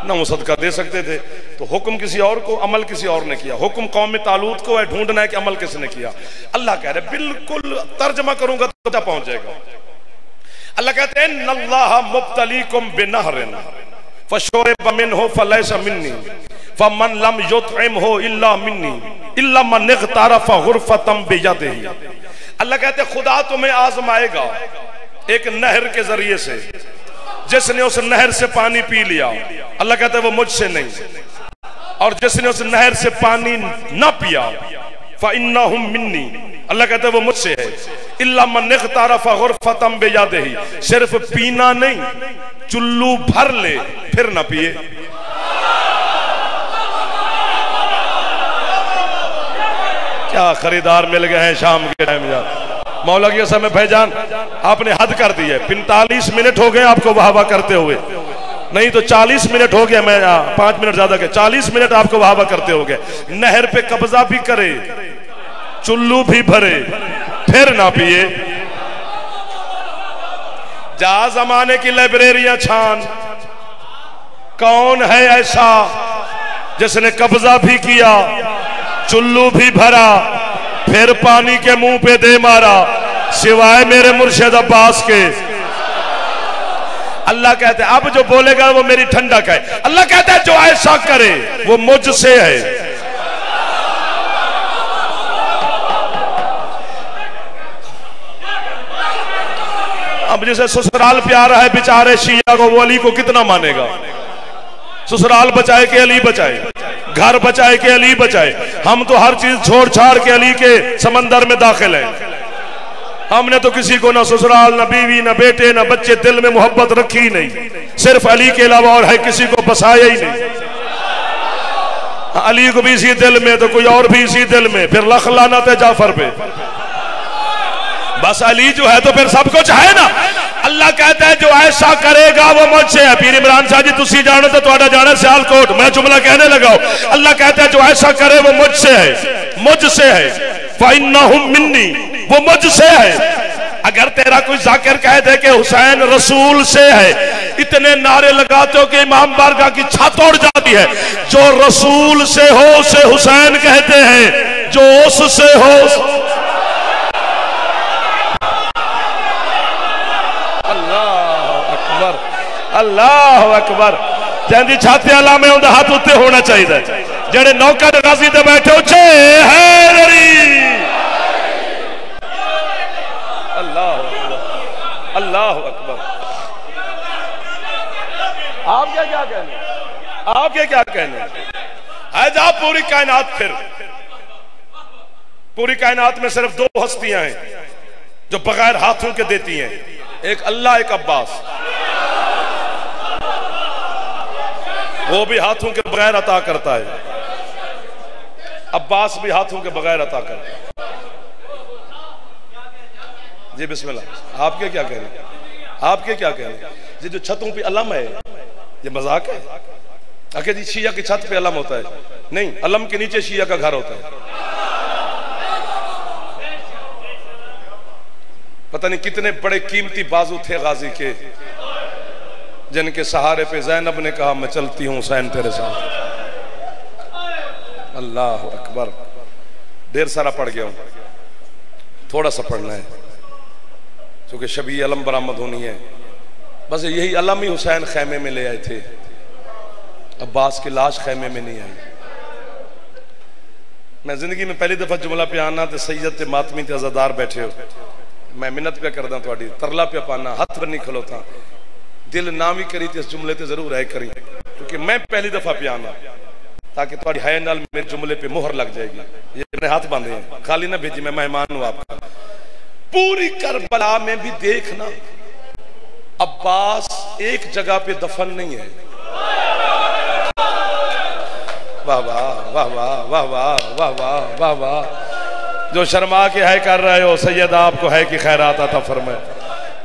ना वो सदका दे सकते थे। तो हुक्म किसी और को, अमल किसी और ने किया। हुक्म कौम तालूत को है, ढूंढना है कि अमल किसने किया। अल्लाह कह रहे बिल्कुल तर्जमा करूंगा तो पहुंच जाएगा। अल्लाह कहते हैं नल्लाह मुब्तलीकुम बिनहरिन फशोरिब मिनहु फलैसा मिन्नी फमन लम युतइमहु इल्ला मिन्नी इल्ला मन इग़तरफ़ गुरफ़तम बियदिही। अल्लाह कहते खुदा तुम्हें आजमाएगा एक नहर के जरिए से, जिसने उस नहर से पानी पी लिया, अल्लाह कहता है वो मुझसे नहीं, और जिसने उस नहर से पानी ना पिया फ़इन्नहुम मिन्नी, अल्लाह कहता है वो मुझसे है। इल्ला मन इग़तरफ़ गुरफ़तम बियदिही, सिर्फ पीना नहीं, चुल्लू भर ले फिर ना पिए। क्या खरीदार मिल गए हैं शाम के टाइम यार। मौला के समय भाईजान आपने हद कर दी है। 45 मिनट हो गए आपको वाह वाह करते हुए, नहीं तो 40 मिनट हो गए, मैं 5 मिनट ज्यादा के 40 मिनट आपको वाह वाह करते हो गए। नहर पे कब्जा भी करे, चुल्लू भी भरे, फिर ना पिए। जा जमाने की लाइब्रेरियां छान, कौन है ऐसा जिसने कब्जा भी किया, चुल्लू भी भरा, फिर पानी के मुंह पे दे मारा, सिवाय मेरे मुर्शिद अब्बास के। अल्लाह कहते है अब जो बोलेगा वो मेरी ठंडक है। अल्लाह कहता है जो ऐसा करे वो मुझसे है। अब जिसे ससुराल प्यारा है बेचारे शिया को, वो अली को कितना मानेगा। ससुराल बचाए के अली बचाए, घर बचाए के अली बचाए। हम तो हर चीज छोड़ छाड़ के अली के समंदर में दाखिल हैं। हमने तो किसी को ना ससुराल, ना बीवी, ना बेटे, ना बच्चे, दिल में मोहब्बत रखी नहीं। सिर्फ अली के अलावा और है किसी को बसाया ही नहीं। अली को भी इसी दिल में तो कोई और भी इसी दिल में, फिर लख लानत है जाफर पे। बस अली जो है तो फिर सब कुछ है ना। अल्लाह कहता है जो ऐसा करेगा वो मुझसे है। पीर इमरान शाह जी तुसी जानो तो तुहाडा जाना सियालकोट, मैं जुमला कहने लगा हूं। अल्लाह कहता है जो ऐसा करे वो मुझसे है, मुझसे है। फ़इन्नहुम मिन्नी, वो मुझसे है। अगर तेरा कोई जाकिर कह दे कि हुसैन रसूल से है, इतने नारे लगाते हो कि इमाम बारगाह की छत उड़ जाती है। जो रसूल से हो उसे हुसैन कहते हैं, जो उससे हो। अल्लाह अकबर। जैसी छाती अलामे उनका हाथ उत्ते होना चाहिए। जेड़े नौकर गाजी ते बैठे उचे हैदरी। अल्लाह अल्लाह अकबर। आपके क्या कहने, आपके क्या कहने है? जा पूरी कायनात, फिर पूरी कायनात में सिर्फ दो हस्तियां हैं जो बगैर हाथों के देती हैं, एक अल्लाह, एक अब्बास। वो भी हाथों के बगैर अता करता है, अब्बास भी हाथों के बगैर अता करता है। जी बिस्मिल्लाह, आपके क्या कह रहे हैं? आपके क्या कह रहे हैं? जी जो छतों पे अलम है, ये मजाक है? आखिर जी शिया की छत पे अलम होता है? नहीं, अलम के नीचे शिया का घर होता है। पता नहीं कितने बड़े कीमती बाजू थे गाजी के, जिनके सहारे पे ज़ैनब ने कहा मैं चलती हूं हुसैन तेरे साथ। अल्लाह अकबर। ढेर सारा पढ़ गया हूं, थोड़ा सा पढ़ना है क्योंकि शबी अलम बरामद होनी है। बस यही अलम ही हुसैन खैमे में ले आए थे, अब्बास की लाश खैमे में नहीं आई। मैं जिंदगी में पहली दफा जुमला पे आना तो सैयद ते मातमी ते अज़ादार बैठे हो, मैं मिन्नत पे करदा थोड़ी, तरला पे पाना, हथ पर नहीं खलोता, दिल ना भी करी तो इस जुमले ते जरूर है करी, क्योंकि मैं पहली दफा पे आना ताकि थोड़ी है नाल मेरे जुमले पे मोहर लग जाएगी। ये अपने हाथ बांधे हैं, खाली ना भेजी, मैं मेहमान हूं आपका। पूरी करबला में भी देखना अब्बास एक जगह पे दफन नहीं है। वाह वाह वाह वाह वाह वाह वाह वाह वाह वाह। जो शर्मा के है कर रहे हो सैयद, आपको है कि खैरात अता फरमाए।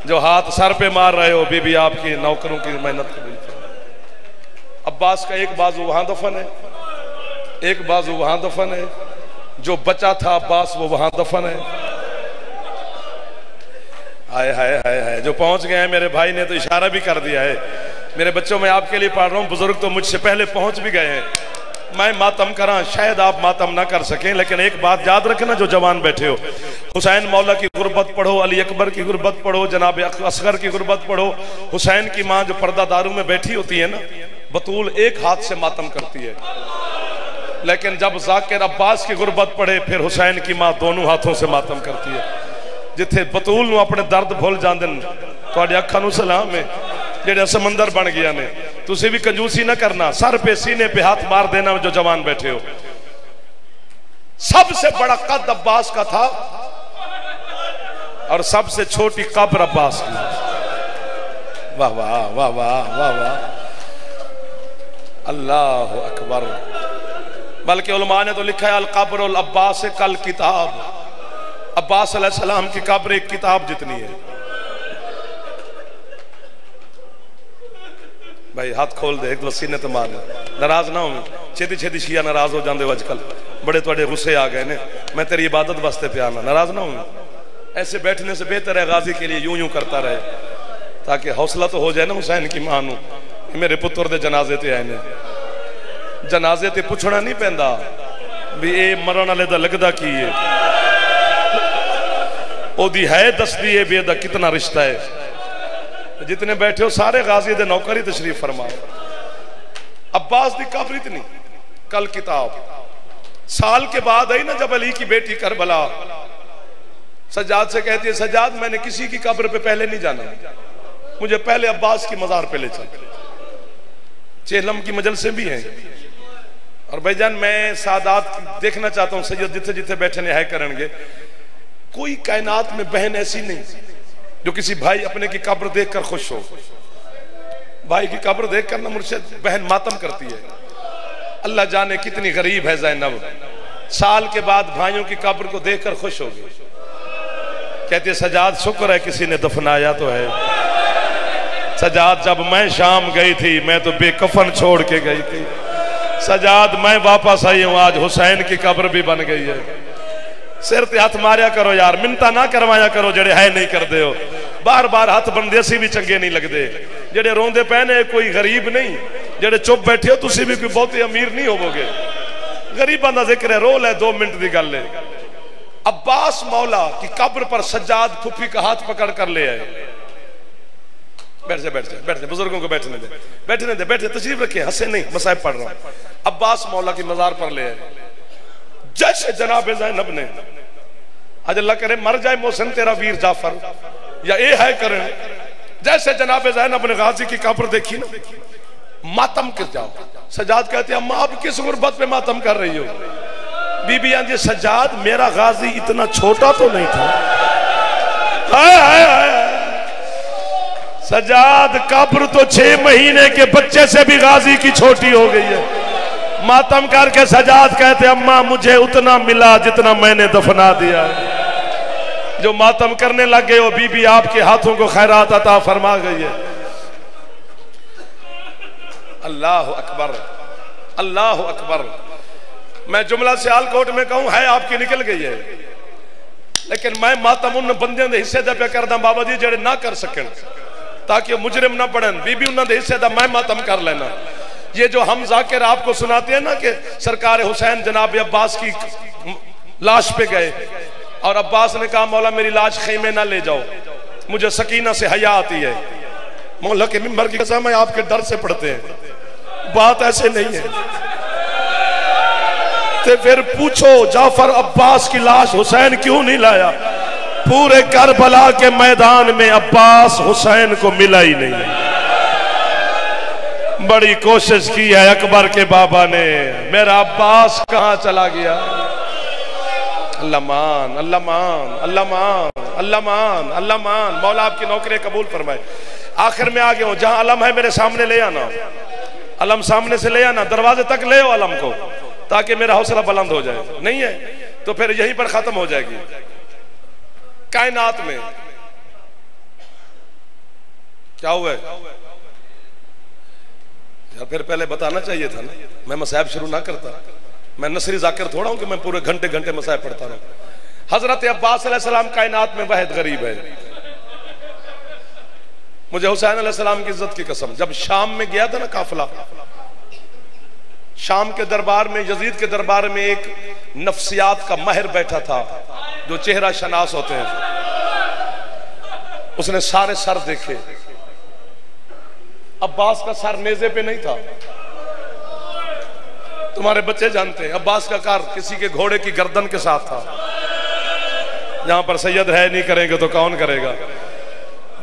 जो हाथ सर पे मार रहे हो, बीबी आपकी नौकरों की मेहनत कबूल फरमाए। अब्बास का एक बाजू वहां दफन है, एक बाजू वहां दफन है, जो बचा था अब्बास वो वहां दफन है। हाय हाय हाय हाय। जो पहुंच गए हैं, मेरे भाई ने तो इशारा भी कर दिया है। मेरे बच्चों, मैं आपके लिए पढ़ रहा हूं, बुजुर्ग तो मुझसे पहले पहुंच भी गए हैं। मैं मातम करा, शायद आप मातम ना कर सकें, लेकिन एक बात याद रखना जो जवान बैठे हो, हुसैन मौला की गुर्बत पढ़ो, अली अकबर की गुर्बत पढ़ो, जनाब असगर की गुर्बत पढ़ो। हुसैन की माँ जो पर्दा दारू में बैठी होती है ना, बतूल एक हाथ से मातम करती है, लेकिन जब जाकिर अब्बास की गुर्बत पढ़े फिर हुसैन की माँ दोनों हाथों से मातम करती है। जिथे बतूल नूं अपने दर्द भुल जांदे ने, तुहाडे अखां नूं सलाम है, जेड़े समंदर बन गया ने। तुसी भी कंजूसी ना करना, सर पे सीने पे हाथ मार देना जो जवान बैठे हो। सबसे बड़ा कद अब्बास का था और सबसे छोटी कब्र अब्बास की। वाह वाह वाह वाह वाह वाह, अल्लाह अकबर। बल्कि उलमा ने तो लिखा है अल कब्रुल अब्बास कल किताब, अब्बास अलैहिस्सलाम की कब्र एक किताब जितनी है। भाई हाथ खोल दे, एक दो सीने तो मार, नाराज ना हो। छेती छेती शिया नाराज हो जाते हो आजकल, बड़े थोड़े गुस्से आ गए ने। मैं तेरी इबादत वास्ते पे आना, नाराज ना हो। ऐसे बैठने से बेहतर है गाजी के लिए यूं यूं करता रहे, ताकि हौसला तो हो जाए ना हुसैन की मां नूं। मेरे पुत्र दे जनाजे ते आए ने, जनाजे ते पुछना नहीं पैंदा भी ये मरण वाले दा लगदा की है, ओदी है दसदी है भी एदा कितना रिश्ता है। जितने बैठे हो सारे गाजी दे नौकर ही तशरीफ फरमा। अब्बास दी कब्र इतनी कल किताब। साल के बाद आई ना जब अली की बेटी करबला सज्जाद से कहती है, सज्जाद मैंने किसी की कब्र पे पहले नहीं जाना, मुझे पहले अब्बास की मजार पे ले चल। चेलम की मजलिसें भी हैं। और भाईजान मैं सादात देखना चाहता हूं, सैयद जिथे जिथे बैठे ने है करेंगे। कोई कायनात में बहन ऐसी नहीं जो किसी भाई अपने की कब्र देखकर खुश हो। भाई की कब्र देखकर ना मुर्शिद बहन मातम करती है। अल्लाह जाने कितनी गरीब है ज़ैनब, साल के बाद भाइयों की कब्र को देखकर खुश होगी। कहती है सजाद शुक्र है किसी ने दफनाया तो है। सजाद जब मैं शाम गई थी मैं तो बेकफन छोड़ के गई थी। सजाद मैं वापस आई हूं, आज हुसैन की कब्र भी बन गई है। सिर ते हाथ मारिया करो यार, मिन्नता ना करवाया करो जेड़े है नहीं करते हो। बार बार हाथ बनदे सी भी चंगे नहीं लगते। जेड़े रोंदे पे ने कोई गरीब नहीं, जेड़े चुप बैठे हो तुसी भी कोई बहुते अमीर नहीं होवोगे। गरीबां दा जिक्र है, रोल है, 2 मिनट की गल है। अब्बास मौला की कब्र पर सज्जाद फुफी का हाथ पकड़ कर ले आए। बैठ जा बैठ जा बैठ जा, बुजुर्गों को बैठने दे बैठने दे, बैठे तशरीफ रखे, हंसे नहीं, मसाइब पढ़ रहा हूं। अब्बास मौला की मजार पर ले आए, जैसे जनाब ज़ैनब ने, आज अल्लाह करे मर जाए मोहसिन तेरा वीर जाफर या ये है करे, जैसे जनाब ज़ैनब ने गाजी की कब्र देखी ना, मातम कर जाओ। सजाद कहते हैं अम्मा आप किस गुर्बत पे मातम कर रही हो? बीबी आंदी सजाद मेरा गाजी इतना छोटा तो नहीं था। हाय हाय हाय, सजाद कब्र तो 6 महीने के बच्चे से भी गाजी की छोटी हो गई है। मातम करके सजाद कहते अम्मा मुझे उतना मिला जितना मैंने दफना दिया। जो मातम करने लग गए हो बीबी आपके हाथों को खैरात अता फरमा गई है। अल्लाह अकबर अल्लाह अकबर। मैं जुमला सियालकोट में कहूं है आपकी निकल गई है, लेकिन मैं मातम उन बंदियों के हिस्से पे करदा बाबा जी जेड़े ना कर सकन, ताकि मुजरिम ना पड़न। बीबी उन्होंने हिस्से दा मैं मातम कर लेना। ये जो हम जाकिर आपको सुनाते हैं ना कि सरकार हुसैन जनाब अब्बास की लाश पे गए और अब्बास ने कहा मौला मेरी लाश खेमे ना ले जाओ, मुझे सकीना से हया आती है। मौला के मिंबर की कसम है आपके डर से पढ़ते हैं, बात ऐसे नहीं है। तो फिर पूछो जाफर अब्बास की लाश हुसैन क्यों नहीं लाया? पूरे करबला के मैदान में अब्बास हुसैन को मिला ही नहीं। बड़ी कोशिश की है अकबर के बाबा ने, मेरा अब्बास कहां चला गया? अल्लाह मान अल्लाह मान अल्लाह मान अल्लाह मान अल्लाह मान। मौला आपकी नौकरी कबूल फरमाए। आखिर में आ गया हूं, जहां अलम है मेरे सामने ले आना, अलम सामने से ले आना, दरवाजे तक ले आओ अलम को, ताकि मेरा हौसला बुलंद हो जाए। नहीं है तो फिर यहीं पर खत्म हो जाएगी। कायनात में क्या हुआ है यार? फिर पहले बताना चाहिए था ना, मैं मसाइब शुरू ना करता। मैं नसरी जाकिर थोड़ा हूं कि मैं पूरे घंटे घंटे मसाइब पढ़ता रहूं। हजरत अब्बास अलैहिस्सलाम कायनात में वाहिद गरीब है। मुझे हुसैन अलैहिस्सलाम की इज्जत की कसम, जब शाम में गया था ना काफिला, शाम के दरबार में, यजीद के दरबार में एक नफ्सियात का माहिर बैठा था जो चेहरा शनास होते हैं। उसने सारे सर देखे, अब्बास का सर नेज़े पे नहीं था। तुम्हारे बच्चे जानते हैं अब्बास का कार किसी के घोड़े की गर्दन के साथ था। यहां पर सैयद है नहीं करेंगे तो कौन करेगा?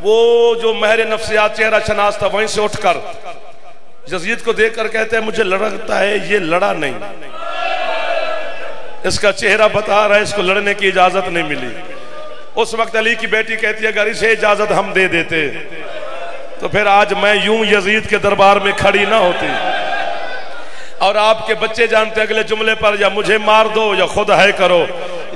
वो जो महर नफ्सियात चेहरा शनास था, वहीं से उठकर यजीद को देखकर कहते हैं मुझे लगता है ये लड़ा नहीं, इसका चेहरा बता रहा है इसको लड़ने की इजाजत नहीं मिली। उस वक्त अली की बेटी कहती है अगर इसे इजाजत हम दे देते तो फिर आज मैं यूं यजीद के दरबार में खड़ी ना होती। और आपके बच्चे जानते अगले जुमले पर या मुझे मार दो या खुद है करो,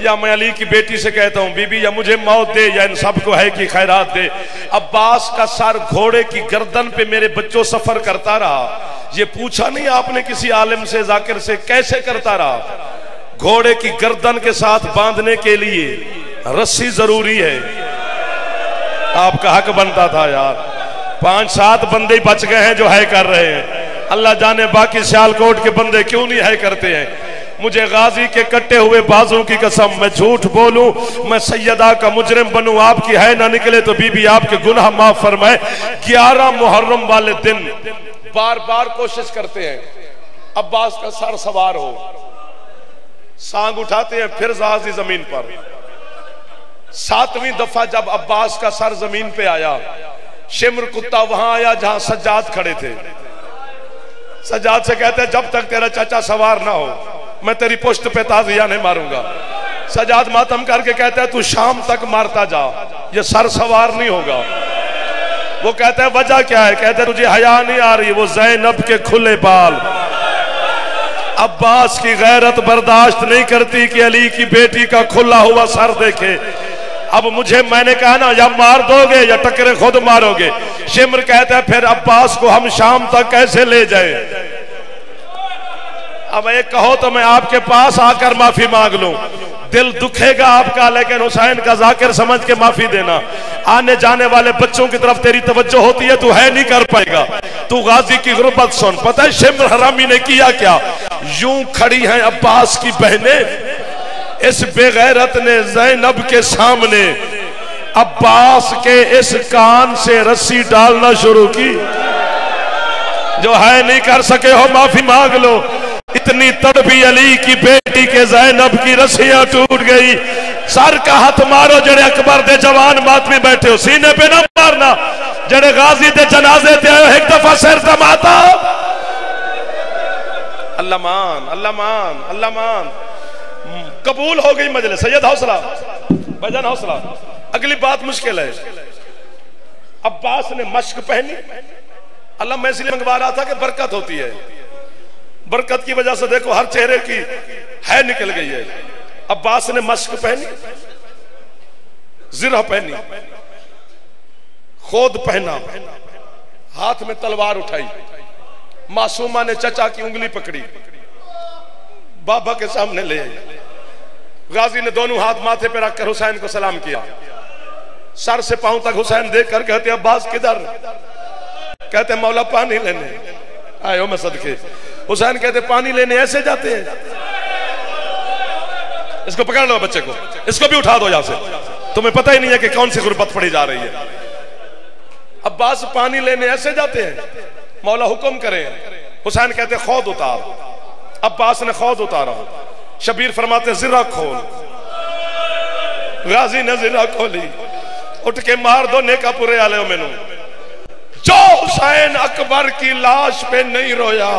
या मैं अली की बेटी से कहता हूं बीबी या मुझे मौत दे या इन सबको है की खैरात दे। अब्बास का सर घोड़े की गर्दन पे मेरे बच्चों सफर करता रहा। ये पूछा नहीं आपने किसी आलिम से, जाकिर से, कैसे करता रहा? घोड़े की गर्दन के साथ बांधने के लिए रस्सी जरूरी है। आपका हक बनता था यार। 5-7 बंदे बच गए हैं जो है कर रहे हैं। अल्लाह जाने बाकी सियालकोट के बंदे क्यों नहीं है करते हैं। मुझे गाजी के कट्टे हुए बाजों की कसम, मैं झूठ बोलूं, मैं सैयदा का मुजरिम बनूं, आपकी है ना निकले तो बीबी आपके गुनाह माफ फरमाए। 11 मुहर्रम वाले दिन बार बार कोशिश करते हैं अब्बास का सर सवार हो, सांग उठाते हैं फिर जहाजी जमीन पर। 7वीं दफा जब अब्बास का सर जमीन पे आया, शिमर कुत्ता वहां आया जहां सज्जाद खड़े थे। सज्जाद से कहते हैं जब तक तेरा चाचा सवार ना हो मैं तेरी पुश्त पे ताजिया नहीं मारूंगा। सज्जाद मातम करके कहता है तू शाम तक मारता जा, ये सर सवार नहीं होगा। वो कहते हैं वजह क्या है? कहते हैं तुझे हया नहीं आ रही? वो ज़ैनब के खुले बाल, अब्बास की गैरत बर्दाश्त नहीं करती कि अली की बेटी का खुला हुआ सर देखे। अब मुझे, मैंने कहा ना या मार दोगे या टकरे खुद मारोगे। शिमर कहता है फिर अब्बास को हम शाम तक कैसे ले जाए? अब एक कहो तो मैं आपके पास आकर माफी मांग लूं, दिल दुखेगा आपका, लेकिन हुसैन का जाकिर समझ के माफी देना। आने जाने वाले बच्चों की तरफ तेरी तवज्जो होती है, तू है नहीं कर पाएगा। तू गाजी की गुर्बत सुन। पता है शिमर हरामी ने किया क्या? यूं खड़ी हैं अब्बास की बहनें, इस बेगैरत ने ज़ैनब के सामने अब्बास के इस कान से रस्सी डालना शुरू की। जो है नहीं कर सके हो माफी मांग लो। इतनी तड़पी अली की बेटी के ज़ैनब की रस्सियां टूट गई। सर का हाथ मारो जड़े अकबर दे जवान मातमी बैठे हो, सीने पे ना मारना। जड़े गाजी दे जनाजे ते आयो एक दफा सिर दमाता। अल्लाह मान, अल्लाह मान, अल्लाह मान। कबूल हो गई मजलिस। सैयद हौसला, भजन हौसला। अगली बात मुश्किल है। अब्बास ने मश्क पहनी। अल्लाह मैं इसलिए मंगवा रहा था कि बरकत होती है। बरकत की वजह से देखो हर चेहरे की है निकल गई है। अब्बास ने मश्क पहनी, जिरह पहनी, खोद पहना, हाथ में तलवार उठाई। मासूमा ने चचा की उंगली पकड़ी, बाबा के सामने ले आई। गाजी ने दोनों हाथ माथे पे रखकर हुसैन को सलाम किया। सर से पांव तक हुसैन देखकर कहते अब्बास किधर? कहते मौला पानी लेने आयो मैं सदके। हुसैन कहते पानी लेने ऐसे जाते हैं? इसको पकड़ लो बच्चे को, इसको भी उठा दो यहां से। तुम्हें पता ही नहीं है कि कौन सी गुर्बत पड़ी जा रही है। अब्बास पानी लेने ऐसे जाते हैं? मौला हुक्म करे। हुसैन कहते खौद उतार। अब्बास ने खौद उतारा। शबीर फरमाते जिरा खोल। गाजी ने जिरा खोली। उठ के मार दो नेका पूरे आले मैनू। जो हुसैन अकबर की लाश पे नहीं रोया।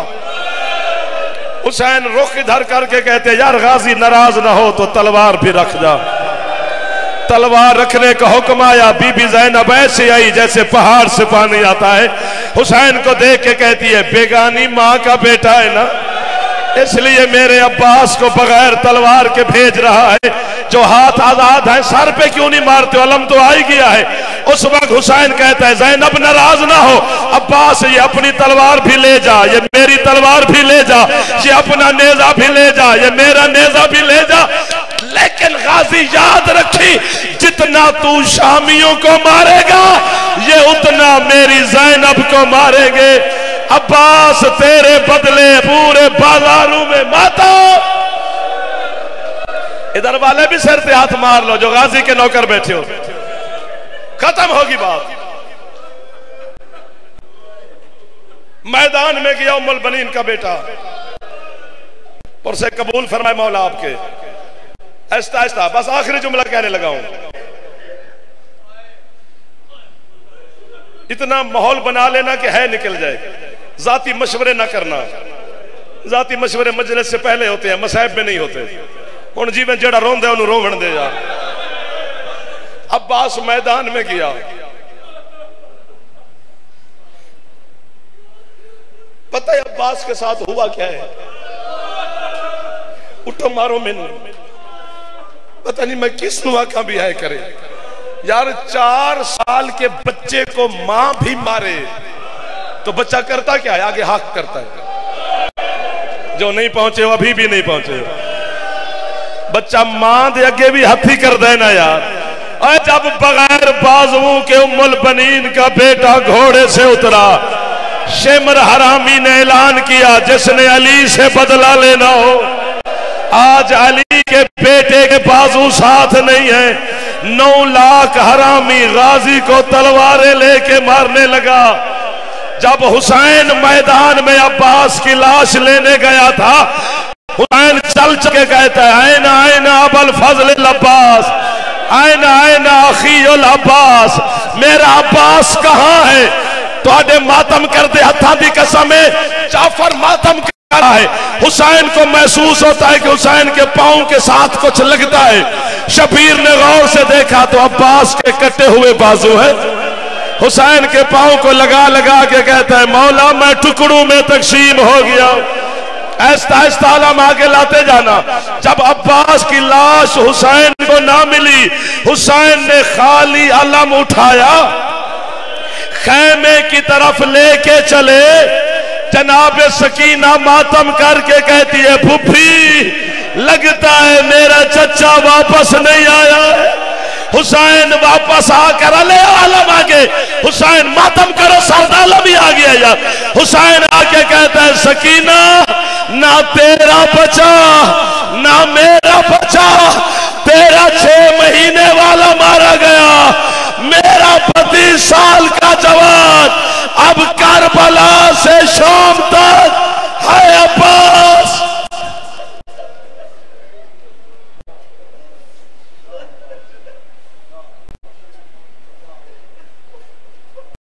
हुसैन रुख इधर करके कहते यार गाजी नाराज ना हो तो तलवार भी रख जा। तलवार रखने का हुक्म आया। बीबी ज़ैनब ऐसे आई जैसे पहाड़ से पानी आता है। हुसैन को देख के कहती है बेगानी माँ का बेटा है ना, इसलिए मेरे अब्बास को बगैर तलवार के भेज रहा है। जो हाथ आजाद है सर पे क्यों नहीं मारते हो? अलम तो आ ही गया है। उस वक्त हुसैन कहता है ज़ैनब नाराज ना हो। अब्बास ये अपनी तलवार भी ले जा, ये मेरी तलवार भी ले जा, ये अपना नेजा भी ले जा, ये मेरा नेजा भी ले जा। लेकिन गाजी याद रखी जितना तू शामियों को मारेगा ये उतना मेरी ज़ैनब को मारेंगे। अब्बास तेरे बदले पूरे बाजारों में माता। इधर वाले भी सर पे हाथ मार लो जो गाजी के नौकर बैठे हो। खत्म होगी बात। मैदान में गया उम्मुल बनीन का बेटा और से कबूल फरमाए मौला आपके। ऐसा ऐसा बस आखिरी जुमला कहने लगा हूं। इतना माहौल बना लेना कि है निकल जाए। जाती मशवरे ना करना। जाती मशवरे मजलिस से पहले होते हैं, मसाहब में नहीं होते। हुण जीवन जेड़ा रोंदा है उन्होंने रोवण दे यार। अब्बास मैदान में गया। पता है अब्बास के साथ हुआ क्या है? उठो मारो मैनू। पता नहीं मैं किस नुआ का भी है करे यार। 4 साल के बच्चे को मां भी मारे तो बच्चा करता क्या है? आगे हाक करता है। जो नहीं पहुंचे हो अभी भी नहीं पहुंचे हो। बच्चा मां दे अगे भी हथी कर देना यार। और जब बगैर बाजुओं के उम्मुल बनीन का बेटा घोड़े से उतरा, शिमर हरामी ने ऐलान किया जिसने अली से बदला लेना हो आज अली के बेटे के बाजू साथ नहीं है। 9 लाख हरामी गाजी को तलवारें लेके मारने लगा। जब हुसैन मैदान में अब्बास की लाश लेने गया था, हुसैन चल के कहता है आयना आयना अबुल फजल अब्बास, आयना आयना अखीउल अब्बास। मेरा अब्बास कहाँ है? तुहाडे मातम करते हथा दी कसम है जाफर मातम कर रहा है। हुसैन को महसूस होता है कि हुसैन के पांव के साथ कुछ लगता है। शबीर ने गौर से देखा तो अब्बास के कटे हुए बाजू है। हुसैन के पांव को लगा लगा के कहता है मौला मैं टुकड़ों में तकसीम हो गया। ऐसा ऐसा आलम आगे लाते जाना। जब अब्बास की लाश हुसैन को ना मिली, हुसैन ने खाली अलम उठाया, खैमे की तरफ लेके चले। जनाब सकीना मातम करके कहती है फुफी लगता है मेरा चचा वापस नहीं आया। हुसैन वापस आकर अले आलम आगे, हुसैन मातम करो सरदाला भी आ गया यार। हुसैन आके कहता है सकीना ना तेरा बचा ना मेरा बचा, तेरा 6 महीने वाला मारा गया। करबला से शाम तक